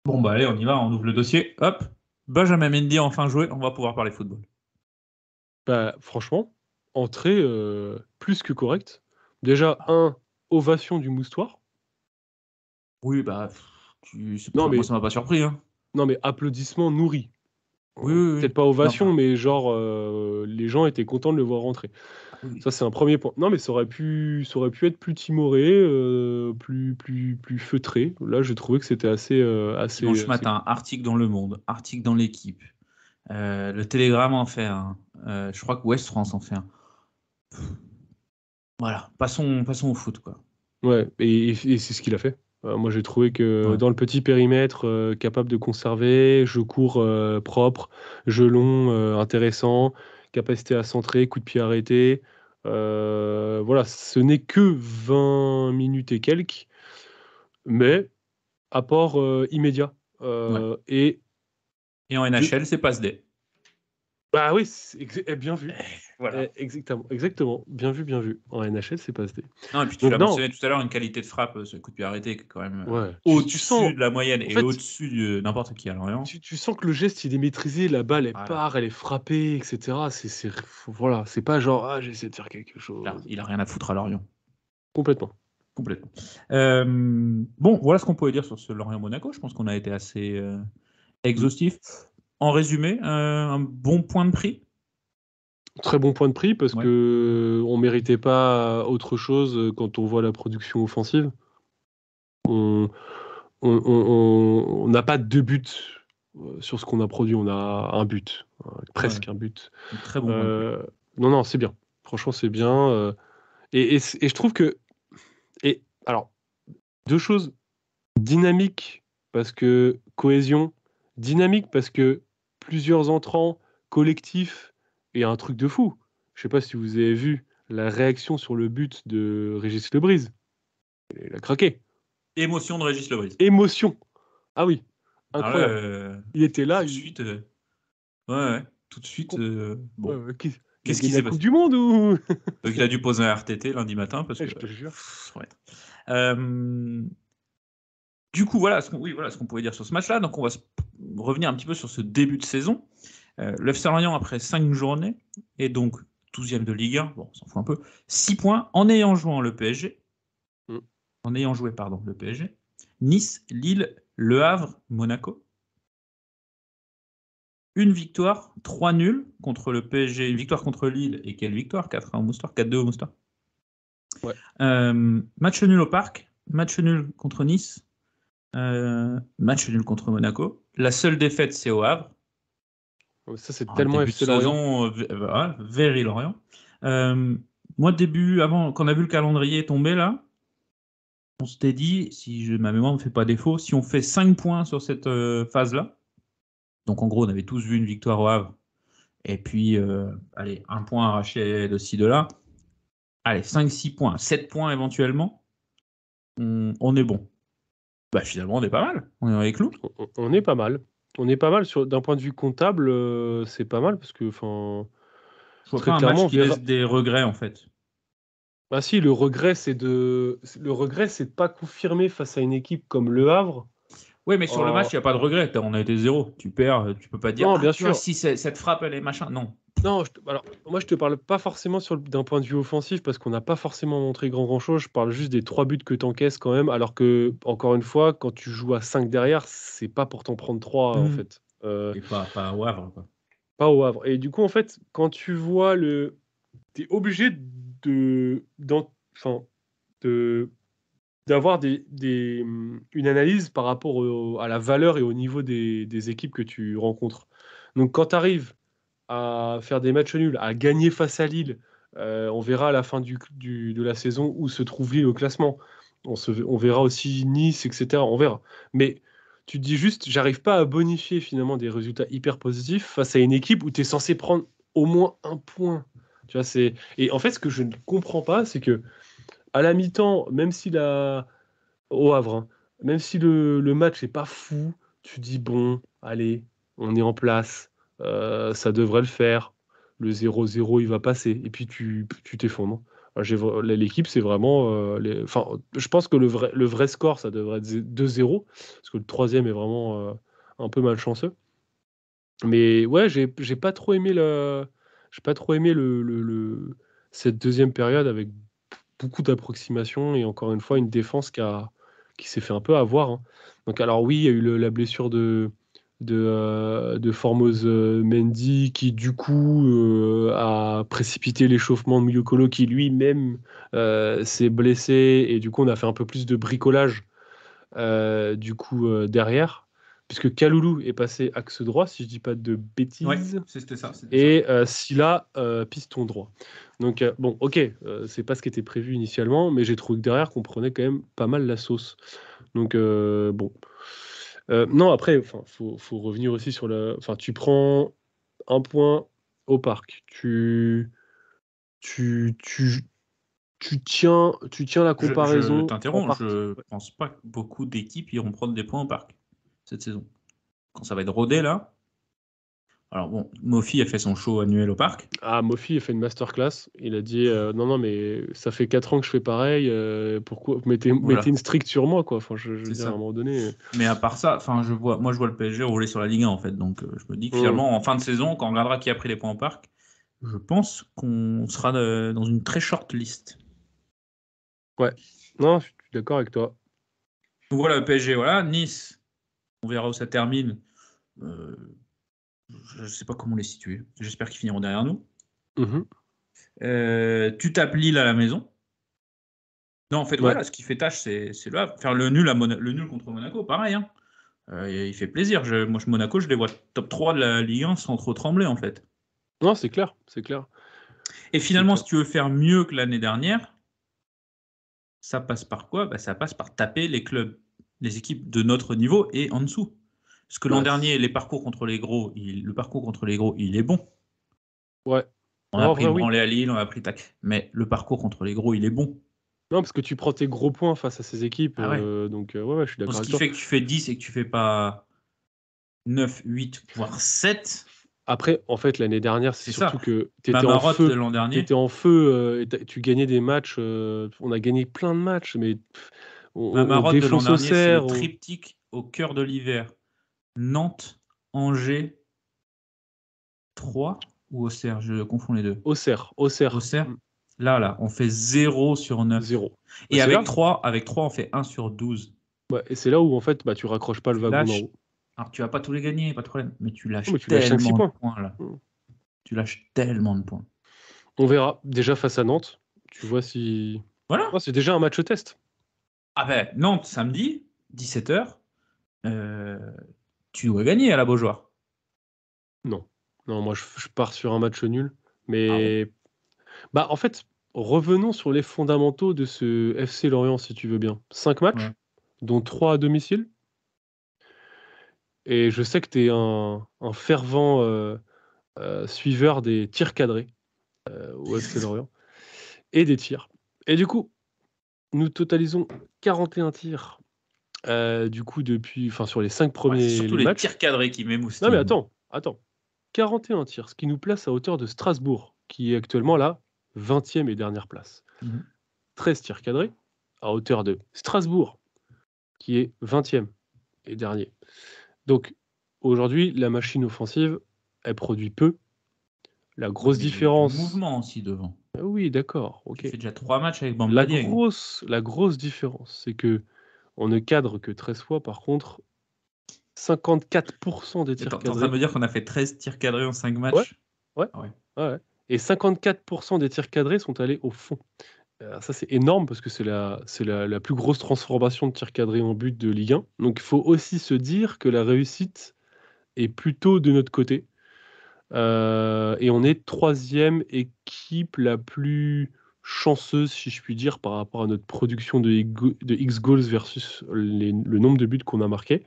Bon, allez, on y va, on ouvre le dossier. Hop, Benjamin Mendy a enfin joué, on va pouvoir parler football. Franchement, entrée plus que correcte. Déjà, ovation du Moustoir. Oui, moi, ça m'a pas surpris. Hein. Non, mais applaudissements nourris. Oui. Peut-être pas ovation, mais genre, les gens étaient contents de le voir rentrer. Oui. Ça, c'est un premier point. Non, mais ça aurait pu être plus timoré, plus feutré. Là, j'ai trouvé que c'était assez. Dimanche matin, article dans Le Monde, article dans l'Équipe. Le Télégramme en fait un. Je crois que Ouest France en fait un. Voilà, passons au foot, quoi. Ouais, et c'est ce qu'il a fait. Moi, j'ai trouvé que dans le petit périmètre, capable de conserver, jeu court propre, jeu long intéressant, capacité à centrer, coup de pied arrêté. Voilà, ce n'est que 20 minutes et quelques, mais apport immédiat. Et en NHL, c'est passe D. Bah oui, bien vu. Voilà. Exactement. Bien vu. En NHL, c'est passe D. Non, et puis tu l'as mentionné tout à l'heure, une qualité de frappe, ce coup de pied arrêté, qui est quand même au-dessus de la moyenne et au-dessus de n'importe qui à Lorient. Tu sens que le geste, il est maîtrisé, la balle, elle part, elle est frappée, etc. C'est pas genre, j'essaie de faire quelque chose. Là, il a rien à foutre à Lorient. Complètement. Bon, voilà ce qu'on pouvait dire sur ce Lorient-Monaco. Je pense qu'on a été assez exhaustif. En résumé, un bon point de prix. Très bon point de prix parce que on méritait pas autre chose quand on voit la production offensive. On n'a pas 2 buts sur ce qu'on a produit. On a un but, presque un but. Très bon point de prix. Non, c'est bien. Franchement, c'est bien. Et je trouve que alors 2 choses: dynamique parce que cohésion, dynamique parce que plusieurs entrants, collectifs, et un truc de fou. Je sais pas si vous avez vu la réaction sur le but de Régis Lebrise. Il a craqué. Émotion de Régis Lebrise. Émotion. Ah oui. Incroyable. Il était là. Tout de suite. Tout de suite. Bon. Qu'est-ce qui s'est passé ? Coupe du Monde ou Donc il a dû poser un RTT lundi matin parce que. Je te jure. Du coup, voilà ce qu'on pouvait dire sur ce match-là. Donc on va revenir un petit peu sur ce début de saison. Le FC Lorient, après 5 journées, est donc 12e de Ligue 1, bon, on s'en fout un peu, 6 points en ayant joué le PSG. Le PSG. Nice, Lille, Le Havre, Monaco. Une victoire, 3 nuls contre le PSG, une victoire contre Lille, et quelle victoire, 4-1 au Moustoir, 4-2 au Moustoir. Ouais. Match nul au Parc, match nul contre Nice, match nul contre Monaco. La seule défaite, c'est au Havre. Ça, c'est tellement FC Lorient. Very Lorient. Moi, quand on a vu le calendrier tomber là, on s'était dit, si ma mémoire ne me fait pas défaut, si on fait 5 points sur cette phase-là, donc en gros, on avait tous vu une victoire au Havre, et puis, un point arraché de ci, de là, 5-6 points, 7 points éventuellement, on est bon. Finalement, on est pas mal. On est dans les clous. On est pas mal. On est pas mal d'un point de vue comptable, c'est pas mal parce que, enfin, Je vois très pas un clairement, match qui laisse des regrets en fait. Bah si, le regret, c'est de pas confirmer face à une équipe comme Le Havre. Oui, mais sur le match, il n'y a pas de regret. On a été 0. Tu perds, tu peux pas dire. Non, bien tu vois, sûr. si cette frappe, elle est machin. Non. Non, alors moi je te parle pas forcément d'un point de vue offensif parce qu'on n'a pas forcément montré grand chose. Je parle juste des 3 buts que tu encaisses quand même, alors que, encore une fois, quand tu joues à 5 derrière, c'est pas pour t'en prendre 3 en fait. Et pas au Havre, quoi. Pas au Havre. Et du coup, en fait, quand tu vois t'es obligé d'avoir une analyse par rapport à la valeur et au niveau des équipes que tu rencontres. Donc quand tu arrives à faire des matchs nuls, à gagner face à Lille, on verra à la fin de la saison où se trouve Lille au classement. On verra aussi Nice, etc. On verra. Mais tu te dis juste, j'arrive pas à bonifier finalement des résultats hyper positifs face à une équipe où tu es censé prendre au moins un point. Tu vois, et en fait, ce que je ne comprends pas, c'est que à la mi-temps, même si au Havre, hein, même si le match n'est pas fou, tu dis bon, allez, on est en place, ça devrait le faire. Le 0-0, il va passer. Et puis tu t'effondres. L'équipe, c'est vraiment. Je pense que le vrai score, ça devrait être 2-0, parce que le troisième est vraiment un peu malchanceux. Mais ouais, j'ai pas trop aimé cette deuxième période avec beaucoup d'approximations et encore une fois une défense qui s'est fait un peu avoir. Hein. Donc alors oui, il y a eu la blessure de Formose Mendy qui du coup a précipité l'échauffement de Muyokolo qui lui-même s'est blessé et du coup on a fait un peu plus de bricolage du coup derrière. Puisque Kaloulou est passé axe droit, si je dis pas de bêtises. Ouais, c'était ça. Et Silla, piston droit. Donc, bon, ok, c'est pas ce qui était prévu initialement, mais j'ai trouvé que derrière, qu'on prenait quand même pas mal la sauce. Donc, bon. Non, après, faut revenir aussi sur tu prends un point au parc. Tu tiens la comparaison. Je t'interromps, je pense pas que beaucoup d'équipes iront prendre des points au parc cette saison. Quand ça va être rodé, là. Alors bon, Mofi a fait son show annuel au parc. Ah, Mofi a fait une masterclass. Il a dit non, mais ça fait 4 ans que je fais pareil. Pourquoi mettez une stricte sur moi, quoi. Enfin, je veux dire, à un moment donné. Mais à part ça, je vois le PSG rouler sur la Ligue 1, en fait. Donc, je me dis que finalement, en fin de saison, quand on regardera qui a pris les points au parc, je pense qu'on sera dans une très short list. Ouais. Non, je suis d'accord avec toi. Donc voilà, le PSG, voilà. Nice, on verra où ça termine. Je ne sais pas comment les situer. J'espère qu'ils finiront derrière nous. Tu tapes Lille à la maison. Non, en fait, voilà, ce qui fait tâche, c'est le Havre. Faire le nul contre Monaco, pareil. Hein. Il fait plaisir. Monaco, je les vois top 3 de la Ligue 1 sans trop trembler, en fait. Non, c'est clair. Et finalement, si tu veux faire mieux que l'année dernière, ça passe par quoi ? Ça passe par taper les clubs, les équipes de notre niveau et en dessous. Parce que l'an dernier, le parcours contre les gros, il est bon. Ouais. On a pris branlé à Lille, on a pris tac. Mais le parcours contre les gros, il est bon. Non, parce que tu prends tes gros points face à ces équipes. Donc, je suis d'accord avec toi. Ce qui fait que tu fais 10 et que tu fais pas 9, 8, voire 7. Après, en fait, l'année dernière, c'est surtout que tu étais en feu. L'an dernier. T'étais en feu, tu gagnais des matchs. On a gagné plein de matchs, mais on défonce au cerf. C'est le triptyque au cœur de l'hiver. Nantes, Angers, 3 ou Auxerre, je confonds les deux. Auxerre. Là, on fait 0 sur 9. 0. Et avec 3, on fait 1 sur 12. Ouais, et c'est là où, en fait, tu raccroches pas le wagon en haut. Alors, tu vas pas tous les gagner, pas de problème, mais tu lâches tellement de points, là. Tu lâches tellement de points. On verra. Déjà face à Nantes, tu vois si... Voilà. C'est déjà un match test. Ah ben, Nantes, samedi, 17h. Tu dois gagner à la Beaujoire. Non, moi je pars sur un match nul. Mais en fait, revenons sur les fondamentaux de ce FC Lorient, si tu veux bien. 5 matchs, dont 3 à domicile. Et je sais que tu es un fervent suiveur des tirs cadrés au FC Lorient. Et des tirs. Et du coup, nous totalisons 41 tirs Du coup, sur les 5 Ouais, c'est premiers surtout les matchs. tirs cadrés qui Non, m'émoustillent. mais attends. 41 tirs, ce qui nous place à hauteur de Strasbourg, qui est actuellement la 20e et dernière place. 13 tirs cadrés, à hauteur de Strasbourg, qui est 20e et dernier. Donc, aujourd'hui, la machine offensive, elle produit peu. La grosse Mais il y a différence... du mouvement aussi devant. Ah oui, d'accord. Tu Ok. fais déjà 3 matchs avec Bamba Dieng. La grosse différence, c'est que on ne cadre que 13 fois. Par contre, 54% des tirs T'es en cadrés. train de me dire qu'on a fait 13 tirs cadrés en 5 matchs? Ouais. Ah ouais. Ouais. Et 54% des tirs cadrés sont allés au fond. Ça, c'est énorme parce que c'est la plus grosse transformation de tirs cadrés en but de Ligue 1. Donc, il faut aussi se dire que la réussite est plutôt de notre côté. Et on est 3e équipe la plus chanceuse, si je puis dire, par rapport à notre production de X-goals versus le nombre de buts qu'on a marqués.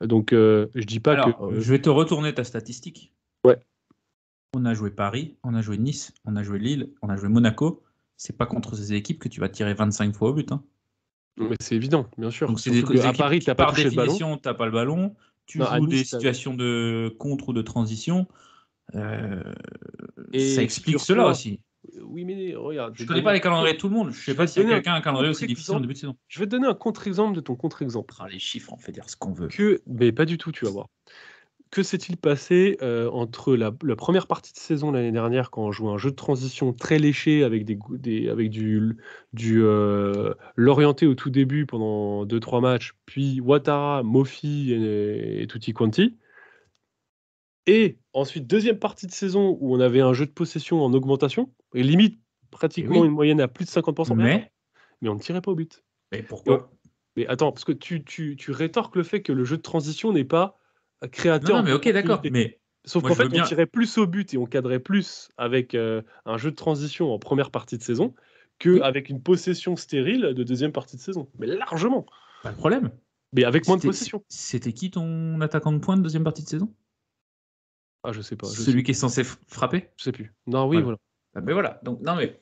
Donc, je dis pas Alors, que... je vais te retourner ta statistique. Ouais. On a joué Paris, on a joué Nice, on a joué Lille, on a joué Monaco. C'est pas contre ces équipes que tu vas tirer 25 fois au but. Hein. Mais c'est évident, bien sûr. Donc, c'est Surtout des qu'à équipes Paris, qui, tu n'as pas par touché le ballon. définition, tu n'as pas le ballon. Tu Non, à joues Nice, des situations de contre ou de transition. Et ça explique figure-toi- cela aussi. Oui, mais regarde. Je ne connais pas les calendriers de tout le monde. Je ne sais pas s'il y a quelqu'un a un calendrier aussi difficile en début de saison. Je vais te donner un contre-exemple de ton contre-exemple. Les chiffres, on fait dire ce qu'on veut. Mais pas du tout, tu vas voir. Que s'est-il passé entre la première partie de saison l'année dernière, quand on jouait un jeu de transition très léché avec l'orienté au tout début pendant 2-3 matchs, puis Ouattara, Mofi et Tutti Quanti. Et ensuite, deuxième partie de saison où on avait un jeu de possession en augmentation, et limite pratiquement une moyenne à plus de 50%. Mais on ne tirait pas au but. Mais pourquoi? Mais attends, parce que tu rétorques le fait que le jeu de transition n'est pas créateur. Non, mais ok, d'accord. Mais sauf qu'en fait, on tirait plus au but et on cadrait plus avec un jeu de transition en première partie de saison qu'avec une possession stérile de deuxième partie de saison. Mais largement. Pas de problème. Mais avec moins de possession. C'était qui ton attaquant de pointe de deuxième partie de saison? Ah, je sais pas. Celui qui est censé frapper? Je sais plus. Non, oui, voilà. Ah, mais voilà. Donc, non, mais.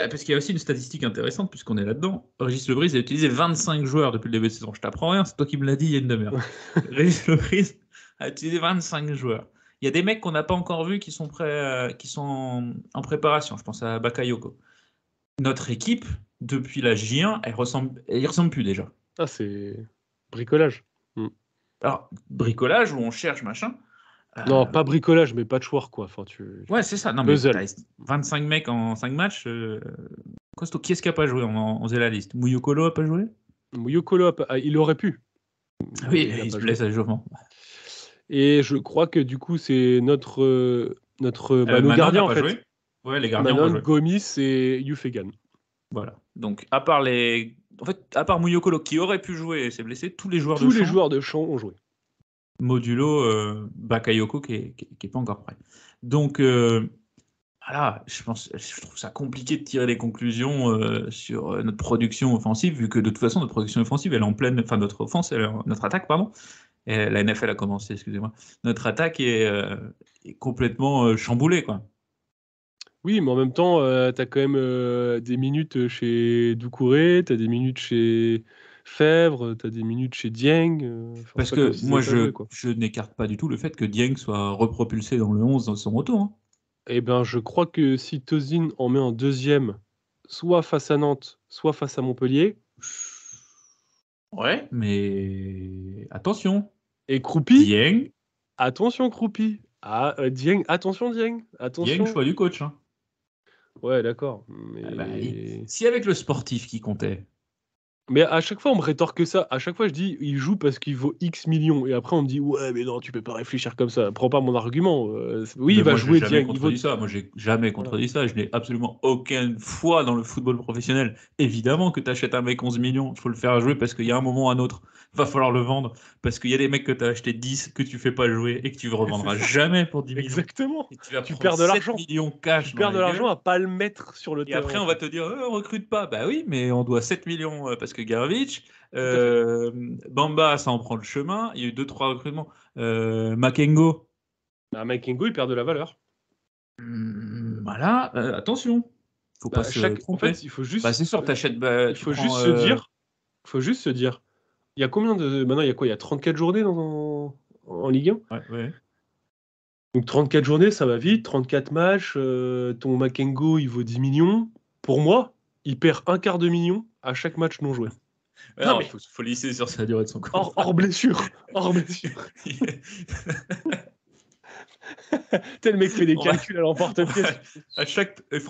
Parce qu'il y a aussi une statistique intéressante, puisqu'on est là-dedans. Régis Lebris a utilisé 25 joueurs depuis le début de saison. Je t'apprends rien, c'est toi qui me l'as dit il y a une demi-heure. Régis Lebris a utilisé 25 joueurs. Il y a des mecs qu'on n'a pas encore vus qui sont prêts, qui sont en préparation. Je pense à Bakayoko. Notre équipe, depuis la J1, elle ressemble plus déjà. Ah, c'est bricolage. Alors, bricolage où on cherche machin. Non, pas bricolage, mais patchwork, quoi. Enfin, Ouais, c'est ça. Non, mais 25 mecs en 5 matchs. Costaud, qui est-ce qui n'a pas joué? On faisait la liste. Mouyokolo n'a pas joué? Mouyokolo, il aurait pu. Oui, il se blesse à jour. Et je crois que du coup, c'est nos gardiens, en fait. Joué. Ouais, les gardiens Manon, ont joué. Gomis et Yufegan. Voilà. Donc, à part Mouyokolo qui aurait pu jouer et s'est blessé, tous les joueurs de champ ont joué. Modulo, Bakayoko qui est pas encore prêt. Donc, voilà, je trouve ça compliqué de tirer des conclusions sur notre production offensive, vu que de toute façon, notre production offensive, elle est en pleine. Enfin, notre attaque, pardon. Et la NFL a commencé, excusez-moi. Notre attaque est complètement chamboulée, quoi. Oui, mais en même temps, tu as quand même des minutes chez Doucouré, tu as des minutes chez Fèvre, tu as des minutes chez Dieng. Parce que moi, je n'écarte pas du tout le fait que Dieng soit repropulsé dans le 11 dans son retour. Hein. Eh bien, je crois que si Tozin en met un deuxième, soit face à Nantes, soit face à Montpellier. Ouais, mais attention. Et Croupi. Dieng. Attention, Croupi. Ah, Dieng. Attention, Dieng. Attention. Dieng, choix du coach. Hein. Ouais, d'accord. Mais... si avec le sportif qui comptait. Mais à chaque fois, on me rétorque ça. À chaque fois, je dis, il joue parce qu'il vaut X millions. Et après, on me dit, ouais, mais non, tu peux pas réfléchir comme ça. Prends pas mon argument. Oui, il va jouer Dieng. Moi, j'ai jamais contredit ça. Je n'ai absolument aucune foi dans le football professionnel. Évidemment que tu achètes un mec 11 millions. Il faut le faire jouer parce qu'il y a un moment ou un autre. Va falloir le vendre parce qu'il y a des mecs que tu as acheté 10 que tu fais pas jouer et que tu ne revendras jamais pour 10 millions. Exactement. Et tu perds de l'argent. Millions cash. Tu perds de l'argent à pas le mettre sur le terrain. Et après, on va te dire, on recrute pas. Bah oui, mais on doit 7 millions parce que Garovic, Bamba, ça en prend le chemin. Il y a eu 2-3 recrutements. Makengo. Makengo, il perd de la valeur. Voilà, attention. Faut pas se tromper. En fait, il faut juste. C'est sûr, t'achètes. Il faut juste se dire. Il y a combien de. Maintenant, il y a quoi? Il y a 34 journées en Ligue 1. Ouais. Donc 34 journées, ça va vite. 34 matchs. Ton Makengo, il vaut 10 millions. Pour moi, il perd un quart de million à chaque match non joué. Non, mais faut lisser sur sa durée de son contrat. Hors blessure. Tel mec fait des calculs à l'emporte-pièce.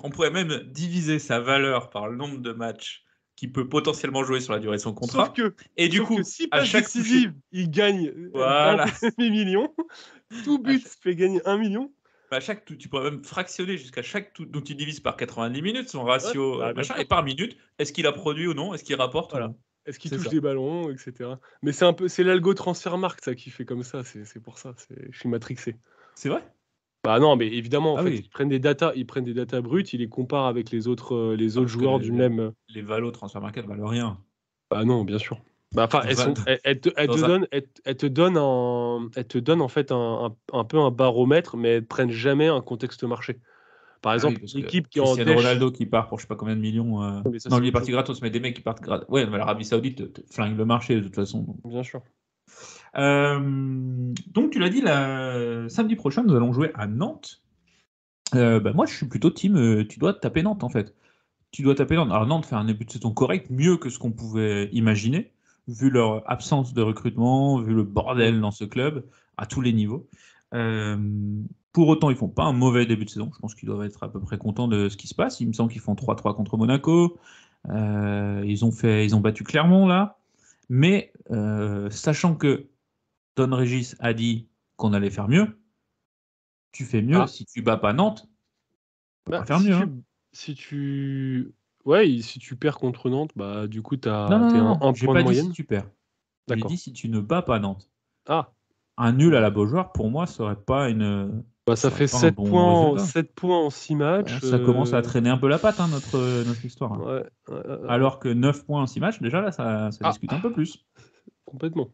On pourrait même diviser sa valeur par le nombre de matchs qu'il peut potentiellement jouer sur la durée de son contrat. Et du coup, si passe décisive, il gagne un demi-million. Tout but fait gagner 1 million. Tu pourrais même fractionner jusqu'à chaque tout, donc tu divises par 90 minutes son ratio et par minute, est-ce qu'il a produit ou non, est-ce qu'il rapporte ou non. Est-ce qu'il touche des ballons, etc. Mais c'est l'algo Transfermarkt ça qui fait comme ça, c'est pour ça, je suis matrixé. C'est vrai? Bah non, mais évidemment, ils prennent des datas brutes, ils les comparent avec les autres joueurs du même. Les valos Transfermarkt valent rien. Bah non, bien sûr. Bah enfin, elles te donnent en fait un peu un baromètre, mais elles prennent jamais un contexte marché. Par exemple, l'équipe qui est en Cristiano Ronaldo qui part pour je sais pas combien de millions. Non, lui est parti gratos, mais des mecs qui partent gratos. Ouais, mais l'Arabie Saoudite te flingue le marché de toute façon. Donc. Bien sûr. Donc tu l'as dit, samedi prochain, nous allons jouer à Nantes. Moi, je suis plutôt team. Tu dois taper Nantes en fait. Tu dois taper Nantes. Alors Nantes fait un début de saison correct, mieux que ce qu'on pouvait imaginer, vu leur absence de recrutement, vu le bordel dans ce club à tous les niveaux. Pour autant, ils font pas un mauvais début de saison. Je pense qu'ils doivent être à peu près contents de ce qui se passe. Il me semble qu'ils font 3-3 contre Monaco. Ils ont battu Clermont là. Mais sachant que Don Régis a dit qu'on allait faire mieux, tu fais mieux. Si tu bats pas Nantes, tu vas faire mieux. Si tu perds contre Nantes, bah du coup t'as un point de moyenne. J'ai pas dit si tu perds. J'ai dit si tu ne bats pas Nantes. Un nul à la Beaujoire, pour moi, ça aurait pas une. Ça fait 7 points en 6 matchs. Ça commence à traîner un peu la patte, notre histoire. Alors que 9 points en 6 matchs, déjà là, ça discute un peu plus. Complètement.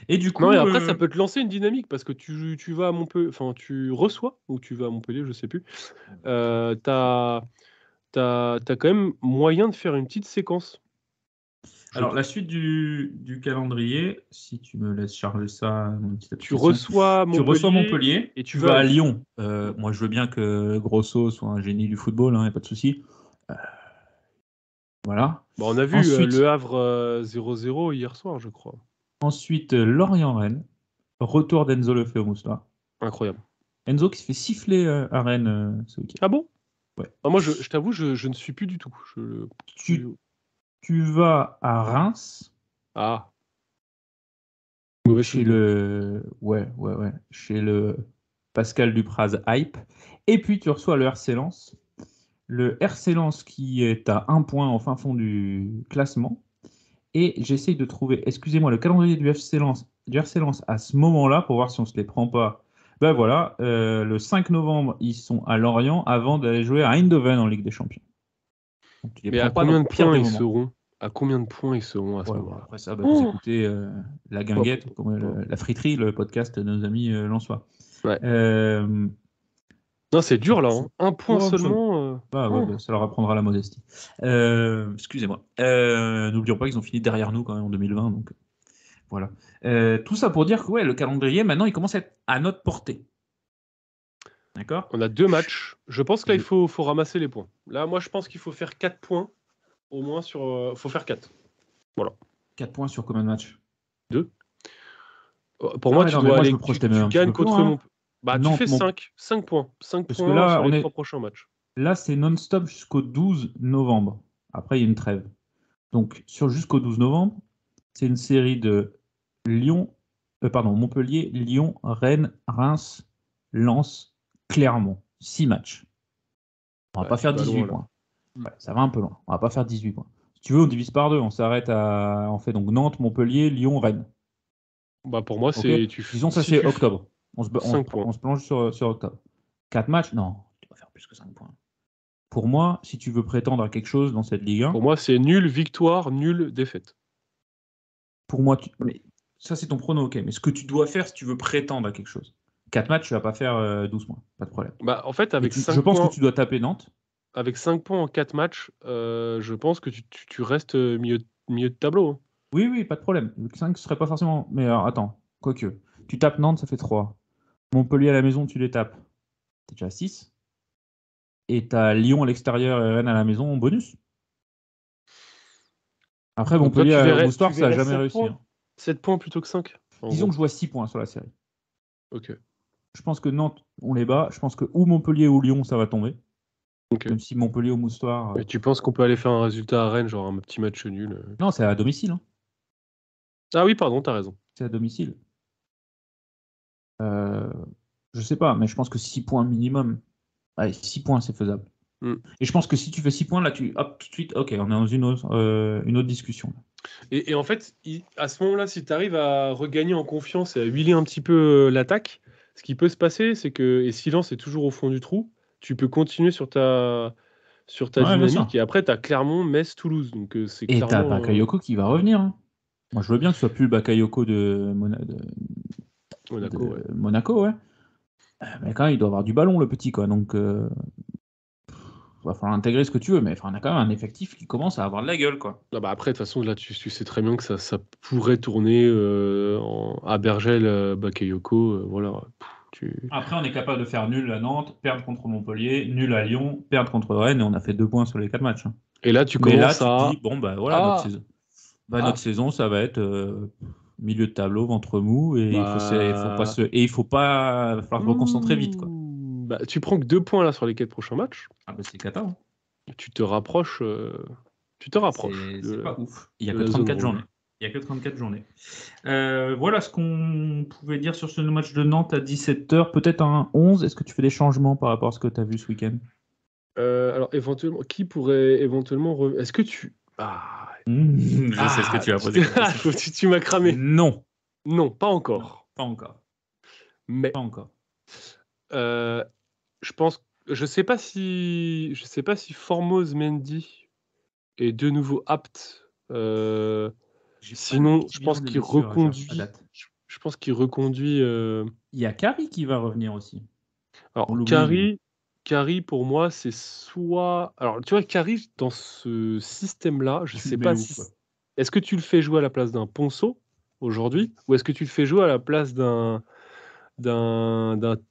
Et du coup. Et après, ça peut te lancer une dynamique parce que tu vas à Montpellier, enfin, tu reçois, ou tu vas à Montpellier, je sais plus. T'as quand même moyen de faire une petite séquence. Alors, la suite du calendrier, si tu me laisses charger ça, mon petit tu reçois Montpellier et tu vas à Lyon. Moi, je veux bien que Grosso soit un génie du football, il n'y a pas de souci. Voilà. On a vu Le Havre 0-0 hier soir, je crois. Ensuite, Lorient-Rennes. Retour d'Enzo Lefebvre au Moustoir. Incroyable. Enzo qui se fait siffler à Rennes ce week-end. Ah bon? Ouais. Moi, je t'avoue, je ne suis plus du tout. Tu vas à Reims. Chez le Pascal Dupraz Hype. Et puis tu reçois le RC Lens. Le RC Lens qui est à 1 point au fin fond du classement. Et j'essaye de trouver, excusez-moi, le calendrier du RC Lens à ce moment-là pour voir si on ne se les prend pas. Le 5 novembre, ils sont à Lorient avant d'aller jouer à Eindhoven en Ligue des Champions. Mais à combien de points ils seront? À combien de poins ils seront à ce moment-là? Après ça, vous écoutez La Guinguette, la friterie, le podcast de nos amis lensois. Ouais. Non, c'est dur là. 1 point seulement. Ça leur apprendra la modestie. Excusez-moi. N'oublions pas qu'ils ont fini derrière nous quand même en 2020. Donc voilà. Tout ça pour dire que le calendrier, maintenant, il commence à être à notre portée. D'accord ? On a 2 matchs. Je pense que là, il faut ramasser les points. Là, moi, je pense qu'il faut faire 4 points. Au moins sur. Faut faire 4. Voilà. 4 points sur combien de matchs? 2. Pour moi, tu dois aller. Tu gagnes contre mon. Tu fais 5 points. 5 points là, sur les 3 prochains matchs. Là, c'est non-stop jusqu'au 12 novembre. Après, il y a une trêve. Donc, jusqu'au 12 novembre, c'est une série de Montpellier, Lyon, Rennes, Reims, Lens, Clermont. 6 matchs. On va pas faire 18 points. Ça va un peu loin. On va pas faire 18 points. Si tu veux, on divise par 2. On s'arrête à. On fait donc Nantes, Montpellier, Lyon, Rennes. Pour moi, c'est. Disons, ça, c'est octobre. On se plonge sur octobre. 4 matchs? Non, tu vas faire plus que 5 points. Pour moi, si tu veux prétendre à quelque chose dans cette Ligue 1... Pour moi, c'est nul victoire, nul défaite. Pour moi, mais ça, c'est ton prono, ok. Mais ce que tu dois faire si tu veux prétendre à quelque chose. 4 matchs, tu vas pas faire 12 points. Pas de problème. En fait, avec 5 je pense que tu dois taper Nantes. Avec 5 points en 4 matchs, je pense que tu restes milieu de tableau. Oui, pas de problème. Le 5 serait pas forcément. Mais alors, attends, quoique. Tu tapes Nantes, ça fait 3. Montpellier à la maison, tu les tapes. T'es déjà à 6. Et t'as Lyon à l'extérieur et Rennes à la maison en bonus. Après, Donc toi, Montpellier au tu Moustoir, ça n'a verrais jamais 7 réussi. points. Hein. 7 points plutôt que 5. Disons que je vois 6 points sur la série. Ok. Je pense que Nantes, on les bat. Je pense que ou Montpellier ou Lyon, ça va tomber. Ok. Même si Montpellier au Moustoir. Et tu penses qu'on peut aller faire un résultat à Rennes, genre un petit match nul Non, c'est à domicile. Hein. Ah oui, pardon, t'as raison. C'est à domicile. Je sais pas, mais je pense que 6 points minimum. Allez, 6 points, c'est faisable. Et je pense que si tu fais 6 points, là, hop, tout de suite, ok, on est dans une autre discussion. Et en fait, à ce moment-là, si tu arrives à regagner en confiance et à huiler un petit peu l'attaque, ce qui peut se passer, c'est que, et Silence est toujours au fond du trou, tu peux continuer sur ta dynamique, et après, tu as Clermont, Metz, Toulouse. Donc, c'est et clairement. t'as Bakayoko qui va revenir. Hein. Moi, je veux bien que ce soit plus le Bakayoko de Monaco, ouais. Mais quand même, il doit avoir du ballon, le petit, quoi. Donc, va falloir intégrer ce que tu veux, mais on a quand même un effectif qui commence à avoir de la gueule, quoi. Ah bah après, de toute façon, là, tu sais très bien que ça pourrait tourner à Bergel, Bakayoko, voilà. Après, on est capable de faire nul à Nantes, perdre contre Montpellier, nul à Lyon, perdre contre Rennes, et on a fait 2 points sur les 4 matchs. Hein. Et là, tu commences à. Te dis, bon, bah voilà, notre saison. Notre saison, ça va être milieu de tableau, ventre mou, et il faut pas falloir se reconcentrer vite, quoi. Bah, tu prends que 2 points là sur les 4 prochains matchs. Ah bah c'est cata. Hein. Tu te rapproches. C'est pas ouf. Il n'y a que 34 journées. Voilà ce qu'on pouvait dire sur ce match de Nantes à 17h. Peut-être un 11. Est-ce que tu fais des changements par rapport à ce que tu as vu ce week-end? Alors, éventuellement, qui pourrait éventuellement. Est-ce que tu. Je sais ce que tu vas poser. Tu m'as cramé. Non. Non, pas encore. Non, pas encore. Mais. Pas encore. Je pense. Je sais pas si Formose Mendy est de nouveau apte. Sinon, je pense qu'il reconduit. Je pense qu'il reconduit. Il y a Carry qui va revenir aussi. Alors, Carry, pour moi, c'est soit. Alors, tu vois, Carry, dans ce système-là, je sais pas si. Est-ce que tu le fais jouer à la place d'un Ponceau aujourd'hui, ou est-ce que tu le fais jouer à la place d'un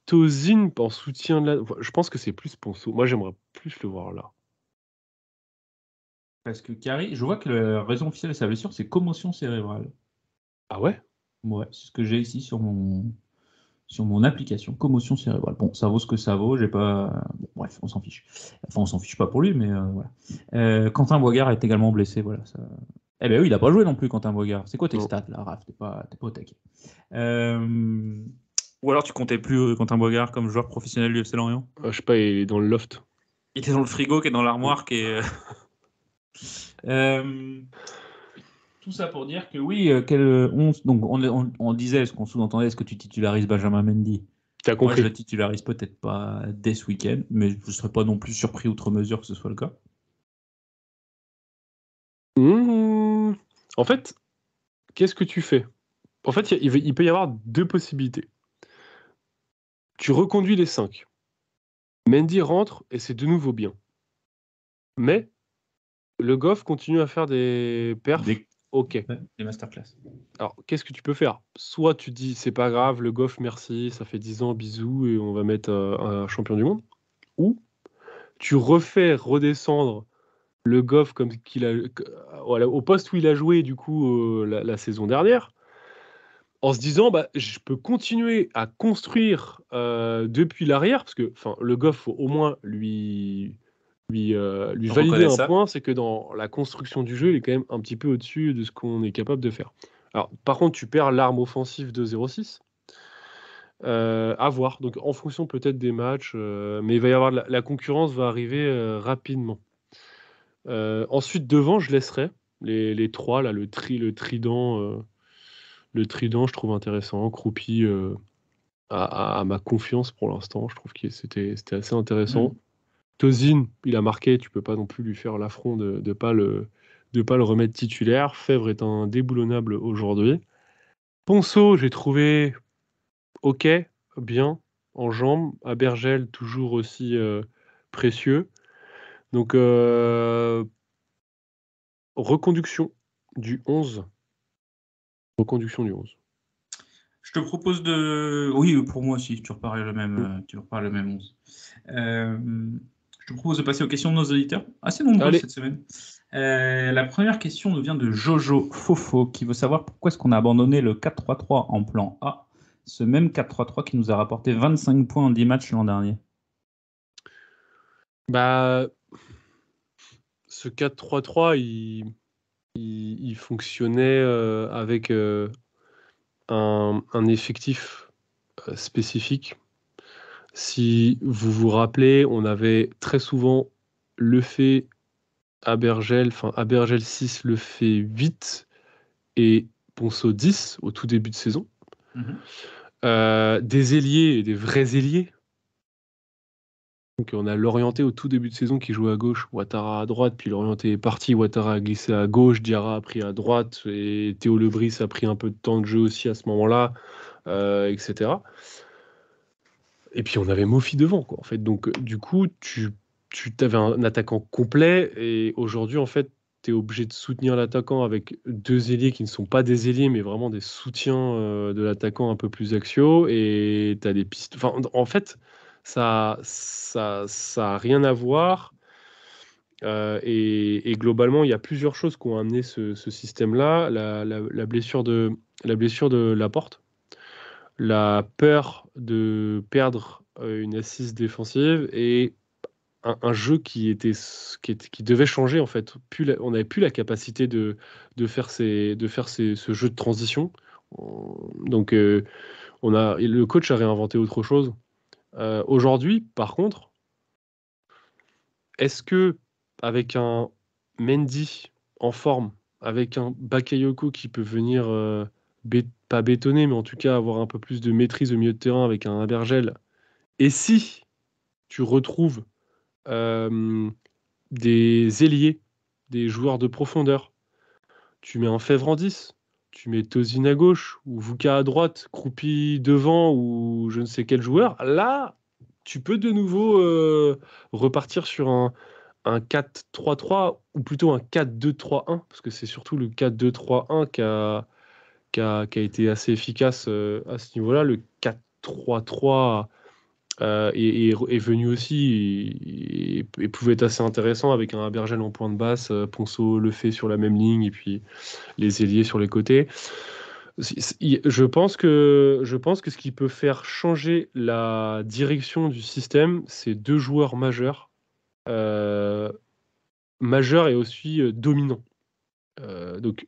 Tozin en soutien de la. Je pense que c'est plus Ponceau. Moi, j'aimerais plus le voir là. Parce que Carry, je vois que la raison officielle de sa blessure, c'est commotion cérébrale. Ah ouais? Ouais, c'est ce que j'ai ici sur mon application, commotion cérébrale. Bon, ça vaut ce que ça vaut, j'ai pas... Bon, bref, on s'en fiche. Enfin, on s'en fiche pas pour lui, mais voilà. Quentin Boigard est également blessé, voilà. Ça... Eh ben oui, il a pas joué non plus, Quentin Boigard. C'est quoi tes stats, là, Raph? T'es pas au taquet. Ou alors tu comptais plus Quentin Boigard comme joueur professionnel du FC Lorient? Je sais pas, il est dans le loft. Il était dans le frigo, qui est dans l'armoire, qui est... Tout ça pour dire que oui, donc on disait, ce qu'on sous-entendait, est-ce que tu titularises Benjamin Mendy? T'as compris. Moi, je le titularise peut-être pas dès ce week-end, mais je ne serais pas non plus surpris outre mesure que ce soit le cas. En fait, qu'est-ce que tu fais? En fait, il peut y avoir 2 possibilités. Tu reconduis les 5. Mendy rentre et c'est de nouveau bien. Mais Le Goff continue à faire des perfs. Ok. Des masterclass. Alors, qu'est-ce que tu peux faire? Soit tu dis, c'est pas grave, Le Goff, merci, ça fait 10 ans, bisous, et on va mettre un champion du monde. Ou tu refais redescendre Le Goff comme au poste où il a joué, du coup, la saison dernière, en se disant, je peux continuer à construire depuis l'arrière, parce que Le Goff, faut au moins lui valider un point, c'est que dans la construction du jeu, il est quand même un petit peu au-dessus de ce qu'on est capable de faire. Alors, par contre, tu perds l'arme offensive de 0-6. À voir. Donc, en fonction peut-être des matchs, mais il va y avoir la concurrence va arriver rapidement. Ensuite, devant, je laisserai les 3, là, le trident, je trouve intéressant. Croupi à ma confiance pour l'instant. Je trouve que c'était assez intéressant. Tozin, il a marqué, tu peux pas non plus lui faire l'affront de pas le remettre titulaire. Fèvre est un déboulonnable aujourd'hui. Ponceau, j'ai trouvé ok, bien, en jambes. Abergel, toujours aussi précieux. Donc, reconduction du 11 Reconduction du 11. Je te propose de... Oui, pour moi aussi, tu repars le même 11. Je te propose de passer aux questions de nos auditeurs, assez nombreuses cette semaine. La première question nous vient de Jojo Fofo, qui veut savoir pourquoi est-ce qu'on a abandonné le 4-3-3 en plan A, ce même 4-3-3 qui nous a rapporté 25 points en 10 matchs l'an dernier. Ce 4-3-3, il fonctionnait avec un effectif spécifique. Si vous vous rappelez, on avait très souvent Lefebvre, Abergel 6, Lefebvre 8 et Ponceau 10 au tout début de saison. Des ailiers et des vrais ailiers. Donc on a l'orienté au tout début de saison qui jouait à gauche, Ouattara à droite, puis l'orienté est parti, Ouattara a glissé à gauche, Diarra a pris à droite, et Théo Lebris a pris un peu de temps de jeu aussi à ce moment-là, etc. Et puis on avait Mofi devant, quoi, en fait. Donc du coup, tu avais un attaquant complet, et aujourd'hui, en fait, tu es obligé de soutenir l'attaquant avec deux ailiers qui ne sont pas des ailiers, mais vraiment des soutiens de l'attaquant un peu plus axiaux, et tu as des pistes... Enfin, en fait... Ça a rien à voir. Et globalement, il y a plusieurs choses qui ont amené ce système-là. La blessure de Laporte, la peur de perdre une assise défensive et un jeu qui devait changer en fait. On n'avait plus la capacité de faire ce jeu de transition. Donc, le coach a réinventé autre chose. Aujourd'hui, par contre, est-ce que avec un Mendy en forme, avec un Bakayoko qui peut venir pas bétonner, mais en tout cas avoir un peu plus de maîtrise au milieu de terrain avec un Abergel, et si tu retrouves des ailiers, des joueurs de profondeur, tu mets un Fèvre en 10, tu mets Tozin à gauche, ou Vuka à droite, Croupi devant, ou je ne sais quel joueur, là, tu peux de nouveau repartir sur un 4-3-3, ou plutôt un 4-2-3-1, parce que c'est surtout le 4-2-3-1 qui a été assez efficace à ce niveau-là. Le 4-3-3 est venu aussi et pouvait être assez intéressant avec un Abergel en point de basse, Ponceau le fait sur la même ligne, et puis les ailiers sur les côtés. Je pense que ce qui peut faire changer la direction du système, c'est deux joueurs majeurs et aussi dominants. Donc,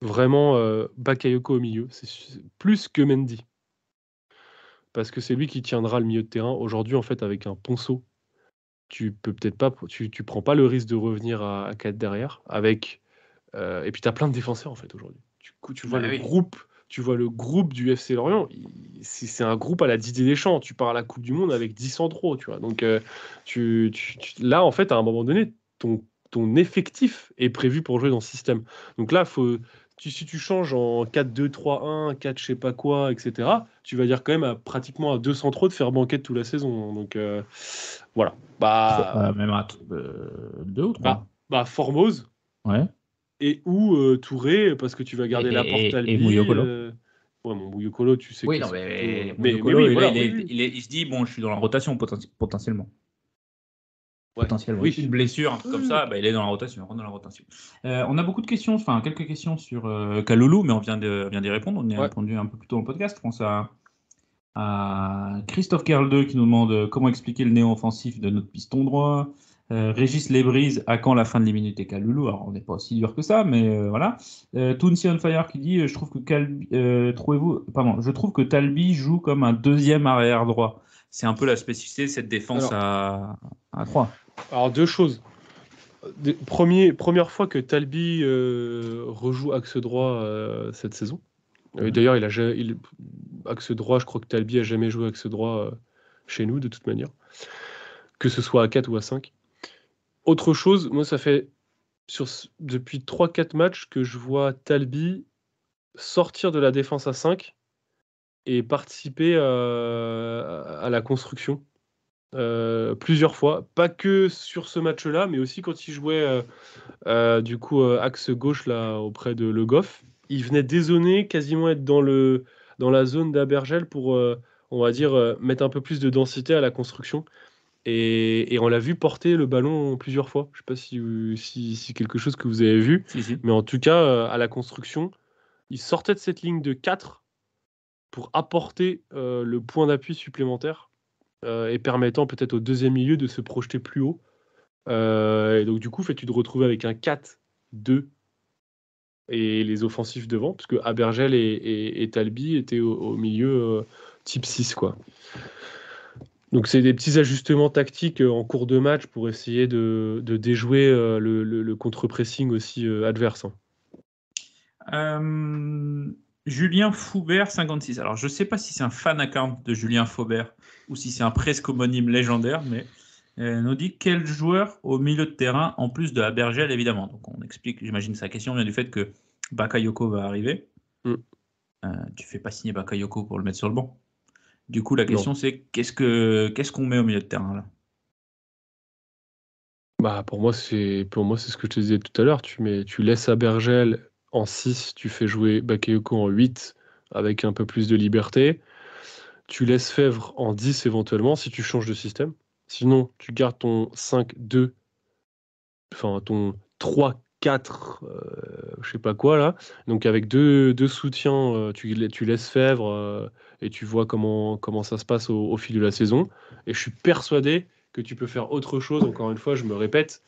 vraiment, Bakayoko au milieu, c'est plus que Mendy. Parce que c'est lui qui tiendra le milieu de terrain. Aujourd'hui, en fait, avec un Ponceau, tu peux peut-être pas, tu prends pas le risque de revenir à 4 derrière. Et puis, tu as plein de défenseurs, en fait, aujourd'hui. Tu vois le groupe du FC Lorient, c'est un groupe à la Didier Deschamps. Tu pars à la Coupe du Monde avec 10 centraux, tu vois. Donc là, en fait, à un moment donné, ton effectif est prévu pour jouer dans ce système. Donc là, si tu changes en 4-2-3-1, 4 je sais pas quoi, etc., tu vas dire quand même pratiquement à 2 centraux de faire banquette toute la saison. Donc voilà. Même à 2 ou 3. Formose. Ouais. Et ou Touré, parce que tu vas garder la porte Albi. Et Mouyokolo. Ouais, mon Mouyokolo, tu sais oui, que non, il se dit, bon, je suis dans la rotation potentiellement. Ouais. Potentiellement. Oui. Une blessure, un truc comme ça, il est dans la rotation. On a beaucoup de questions, quelques questions sur Kaloulou, mais on vient d'y répondre. On y a répondu un peu plus tôt dans le podcast. Je pense à Christophe Kerl2 qui nous demande comment expliquer le néo-offensif de notre piston droit. Régis Lebrise, à quand la fin de l'immunité Kaloulou? Alors, on n'est pas aussi dur que ça, mais voilà. Toonsi on Fire qui dit je trouve que Talbi joue comme un deuxième arrière droit. C'est un peu la spécificité de cette défense à 3. Alors, deux choses. Première fois que Talbi rejoue axe droit cette saison. D'ailleurs, axe droit, je crois que Talbi a jamais joué axe droit chez nous, de toute manière. Que ce soit à 4 ou à 5. Autre chose, moi, ça fait depuis 3-4 matchs que je vois Talbi sortir de la défense à 5 et participer à la construction plusieurs fois. Pas que sur ce match-là, mais aussi quand il jouait axe gauche là, auprès de Le Goff. il venait dézonner, quasiment être dans la zone d'Abergel pour, on va dire, mettre un peu plus de densité à la construction. Et on l'a vu porter le ballon plusieurs fois. Je ne sais pas si quelque chose que vous avez vu, Si. mais en tout cas, à la construction, il sortait de cette ligne de 4 pour apporter le point d'appui supplémentaire et permettant peut-être au deuxième milieu de se projeter plus haut. Et donc, du coup, tu te retrouves avec un 4-2 et les offensifs devant, parce que Abergel et Talbi étaient au milieu type 6, quoi. Donc c'est des petits ajustements tactiques en cours de match pour essayer de déjouer le contre-pressing aussi adverse. Julien Faubert, 56. Alors je ne sais pas si c'est un fan account de Julien Faubert ou si c'est un presque homonyme légendaire, mais nous dit quel joueur au milieu de terrain en plus de Abergel, évidemment. Donc on explique, j'imagine sa question vient du fait que Bakayoko va arriver. Tu fais pas signer Bakayoko pour le mettre sur le banc. Du coup, la question, c'est qu'est-ce qu'on met au milieu de terrain là ? Bah, pour moi, c'est ce que je te disais tout à l'heure. Tu laisses Abergel en 6, tu fais jouer Bakayoko en 8 avec un peu plus de liberté. Tu laisses Fèvre en 10 éventuellement si tu changes de système. Sinon, tu gardes ton 5-2, enfin ton 3-4, je sais pas quoi là. Donc avec deux soutiens, tu laisses Fèvre et tu vois comment ça se passe au fil de la saison. Et je suis persuadé que tu peux faire autre chose. Encore une fois, je me répète,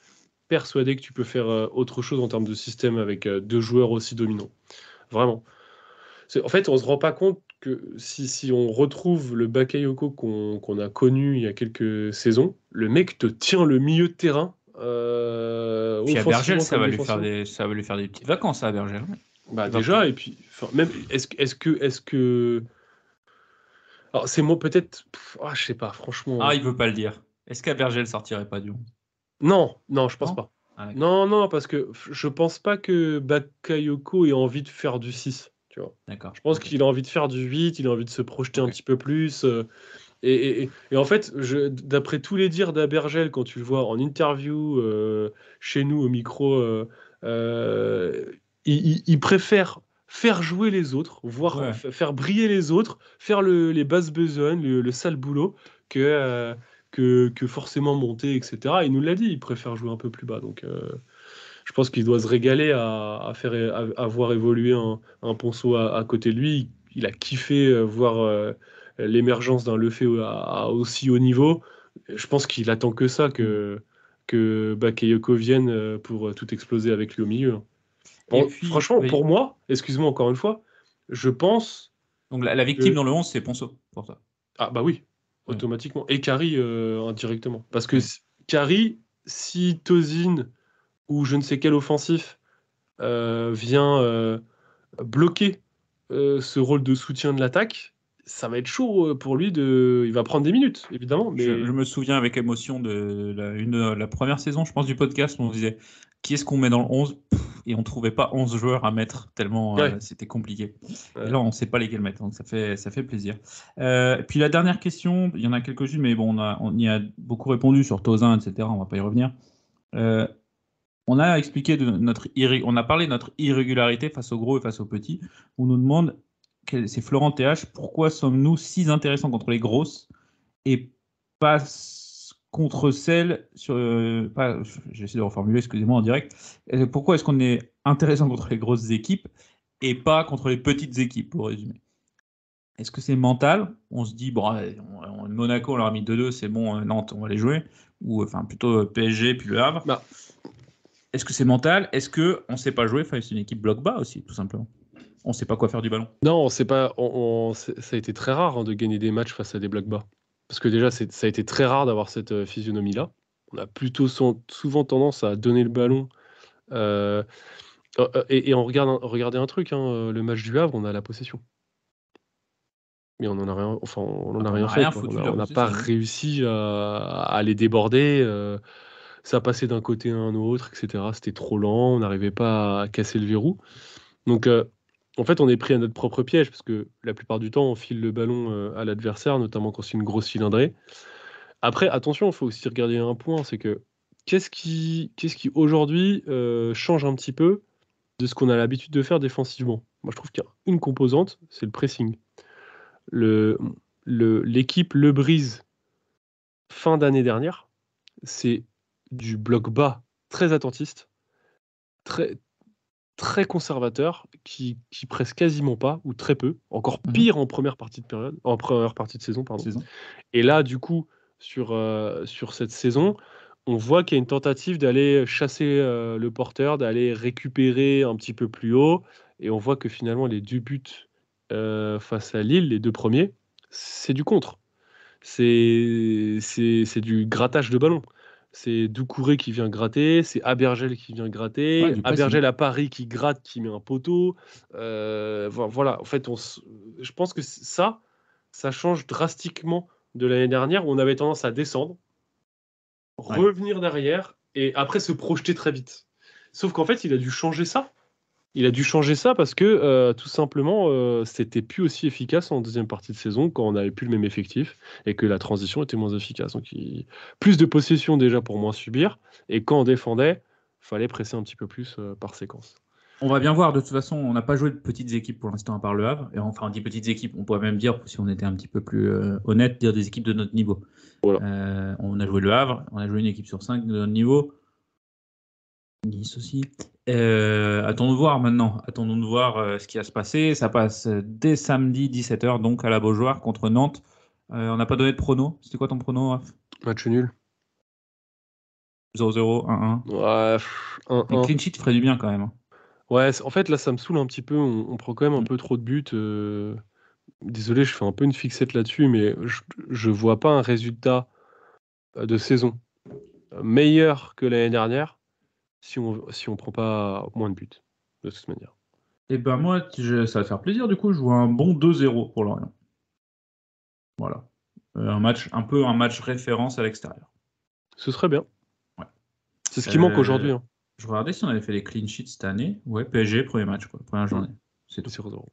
persuadé que tu peux faire autre chose en termes de système avec deux joueurs aussi dominants. Vraiment. En fait, on se rend pas compte que si on retrouve le Bakayoko qu'on a connu il y a quelques saisons, le mec te tient le milieu de terrain. Puis à Abergel, ça va lui faire des petites vacances à Abergel. Bah déjà, et puis même est-ce que alors c'est moi peut-être, je sais pas, franchement. Ah, il veut pas le dire. Est-ce qu'Abergel sortirait pas du 11 ? Non, je pense pas. Ah, non, parce que je pense pas que Bakayoko ait envie de faire du 6. Tu vois. D'accord. Je pense qu'il a envie de faire du 8, il a envie de se projeter un petit peu plus. Et en fait, d'après tous les dires d'Abergel, quand tu le vois en interview chez nous au micro, il préfère faire jouer les autres, voire faire briller les autres, faire les basses besognes, le sale boulot, que forcément monter, etc. Il nous l'a dit, il préfère jouer un peu plus bas. Donc je pense qu'il doit se régaler à voir évoluer un Ponceau à côté de lui. Il a kiffé voir l'émergence d'un Lefebvre à aussi haut niveau. Je pense qu'il attend que ça, que Bakayoko vienne pour tout exploser avec lui au milieu. Bon, puis, franchement, pour moi, excuse-moi encore une fois, je pense... Donc la victime dans le 11, c'est Ponceau, pour ça. Ah bah oui, automatiquement. Et Kari indirectement. Parce que Kari, si Tozin ou je ne sais quel offensif vient bloquer ce rôle de soutien de l'attaque, ça va être chaud pour lui. Il va prendre des minutes, évidemment. Mais... Je me souviens avec émotion de la première saison, je pense, du podcast, où on disait qui est-ce qu'on met dans le 11 et on ne trouvait pas 11 joueurs à mettre, tellement c'était compliqué. Et là, on ne sait pas lesquels mettre, donc ça fait plaisir. Puis la dernière question, il y en a quelques-unes, mais bon, on y a beaucoup répondu sur Tozin, etc. On ne va pas y revenir. On a expliqué on a parlé de notre irrégularité face aux gros et face aux petits. On nous demande, c'est Florent TH, pourquoi sommes-nous si intéressants contre les grosses et pas contre celles j'essaie de reformuler, excusez-moi en direct. Pourquoi est-ce qu'on est intéressant contre les grosses équipes et pas contre les petites équipes, pour résumer? Est-ce que c'est mental? On se dit, bon, Monaco, on leur a mis 2-2, c'est bon, Nantes, on va les jouer. Ou enfin plutôt PSG, puis le Havre. Est-ce que c'est mental? Est-ce qu'on ne sait pas jouer? Enfin, c'est une équipe bloc bas aussi, tout simplement. On ne sait pas quoi faire du ballon. Non, on sait pas. Ça a été très rare de gagner des matchs face à des blocs bas. Parce que déjà, ça a été très rare d'avoir cette physionomie-là. On a plutôt souvent tendance à donner le ballon. Et on regardez un truc, le match du Havre, on a la possession. Mais on n'en a rien, fait. On n'a pas réussi à les déborder. Ça passait d'un côté à un autre, etc. C'était trop lent, on n'arrivait pas à casser le verrou. Donc, en fait, on est pris à notre propre piège, parce que la plupart du temps, on file le ballon à l'adversaire, notamment quand c'est une grosse cylindrée. Après, attention, il faut aussi regarder un point, c'est que qu'est-ce qui aujourd'hui change un petit peu de ce qu'on a l'habitude de faire défensivement. Moi, je trouve qu'il y a une composante, c'est le pressing. L'équipe Le Brise fin d'année dernière, c'est du bloc bas très attentiste, très, très conservateur, qui presse quasiment pas, ou très peu, encore pire en première partie de saison. Et là, du coup, sur cette saison, on voit qu'il y a une tentative d'aller chasser le porteur, d'aller récupérer un petit peu plus haut, et on voit que finalement les 2 buts face à Lille, les 2 premiers, c'est du contre. C'est du grattage de ballon. C'est Doucouré qui vient gratter, c'est Abergel qui vient gratter, Abergel à Paris qui gratte, qui met un poteau. Voilà, en fait, je pense que ça change drastiquement de l'année dernière où on avait tendance à descendre, revenir derrière et après se projeter très vite. Sauf qu'en fait, il a dû changer ça. Il a dû changer ça parce que tout simplement, c'était plus aussi efficace en deuxième partie de saison quand on n'avait plus le même effectif et que la transition était moins efficace. Donc, plus de possession déjà pour moins subir. Et quand on défendait, il fallait presser un petit peu plus par séquence. On va bien voir, de toute façon, on n'a pas joué de petites équipes pour l'instant à part le Havre. Et enfin, on dit petites équipes, on pourrait même dire, si on était un petit peu plus honnête, dire des équipes de notre niveau. Voilà. On a joué le Havre, on a joué une équipe sur 5 de notre niveau. Nice aussi. Attendons de voir maintenant. Attendons de voir ce qui va se passer. Ça passe dès samedi 17h, donc à la Beaujoire contre Nantes. On n'a pas donné de prono. C'était quoi ton prono, Raph ? Match nul. 0-0, 1-1. Ouais, 1-1. Un clean sheet ferait du bien quand même. Ouais, en fait, là, ça me saoule un petit peu. On prend quand même un peu trop de buts. Désolé, je fais un peu une fixette là-dessus, mais je vois pas un résultat de saison meilleur que l'année dernière si on prend pas moins de buts, de toute manière. Et ben moi, ça va te faire plaisir, du coup, je vois un bon 2-0 pour Lorient. Voilà. Un match référence à l'extérieur. Ce serait bien. Ouais. C'est ce qui manque aujourd'hui. Hein. Je regardais si on avait fait les clean sheets cette année. Ouais, PSG, premier match, quoi, première journée. C'est tout. 0-0.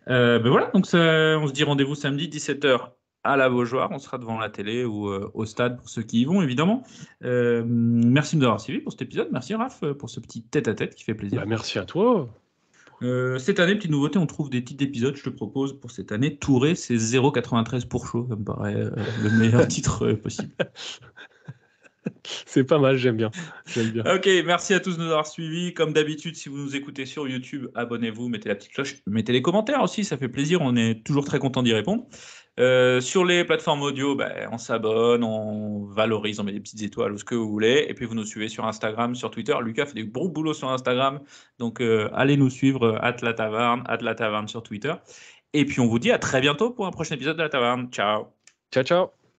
Ben voilà, donc on se dit rendez-vous samedi 17h à la Beaujoire. On sera devant la télé ou au stade pour ceux qui y vont, évidemment. Merci de nous avoir suivis pour cet épisode. Merci Raph pour ce petit tête-à-tête qui fait plaisir. Bah, merci à toi. Cette année, petite nouveauté, on trouve des petits épisodes. Je te propose pour cette année, Touré, c'est 0,93 pour chaud. Ça me paraît le meilleur titre possible. C'est pas mal, j'aime bien. Ok, merci à tous de nous avoir suivis. Comme d'habitude, si vous nous écoutez sur YouTube, abonnez-vous, mettez la petite cloche, mettez les commentaires aussi, ça fait plaisir, on est toujours très content d'y répondre. Sur les plateformes audio, on s'abonne, on valorise, on met des petites étoiles ou ce que vous voulez. Et puis vous nous suivez sur Instagram, sur Twitter. Lucas fait du bon boulot sur Instagram, donc allez nous suivre, @lataverne sur Twitter. Et puis on vous dit à très bientôt pour un prochain épisode de La Taverne. Ciao. Ciao, ciao.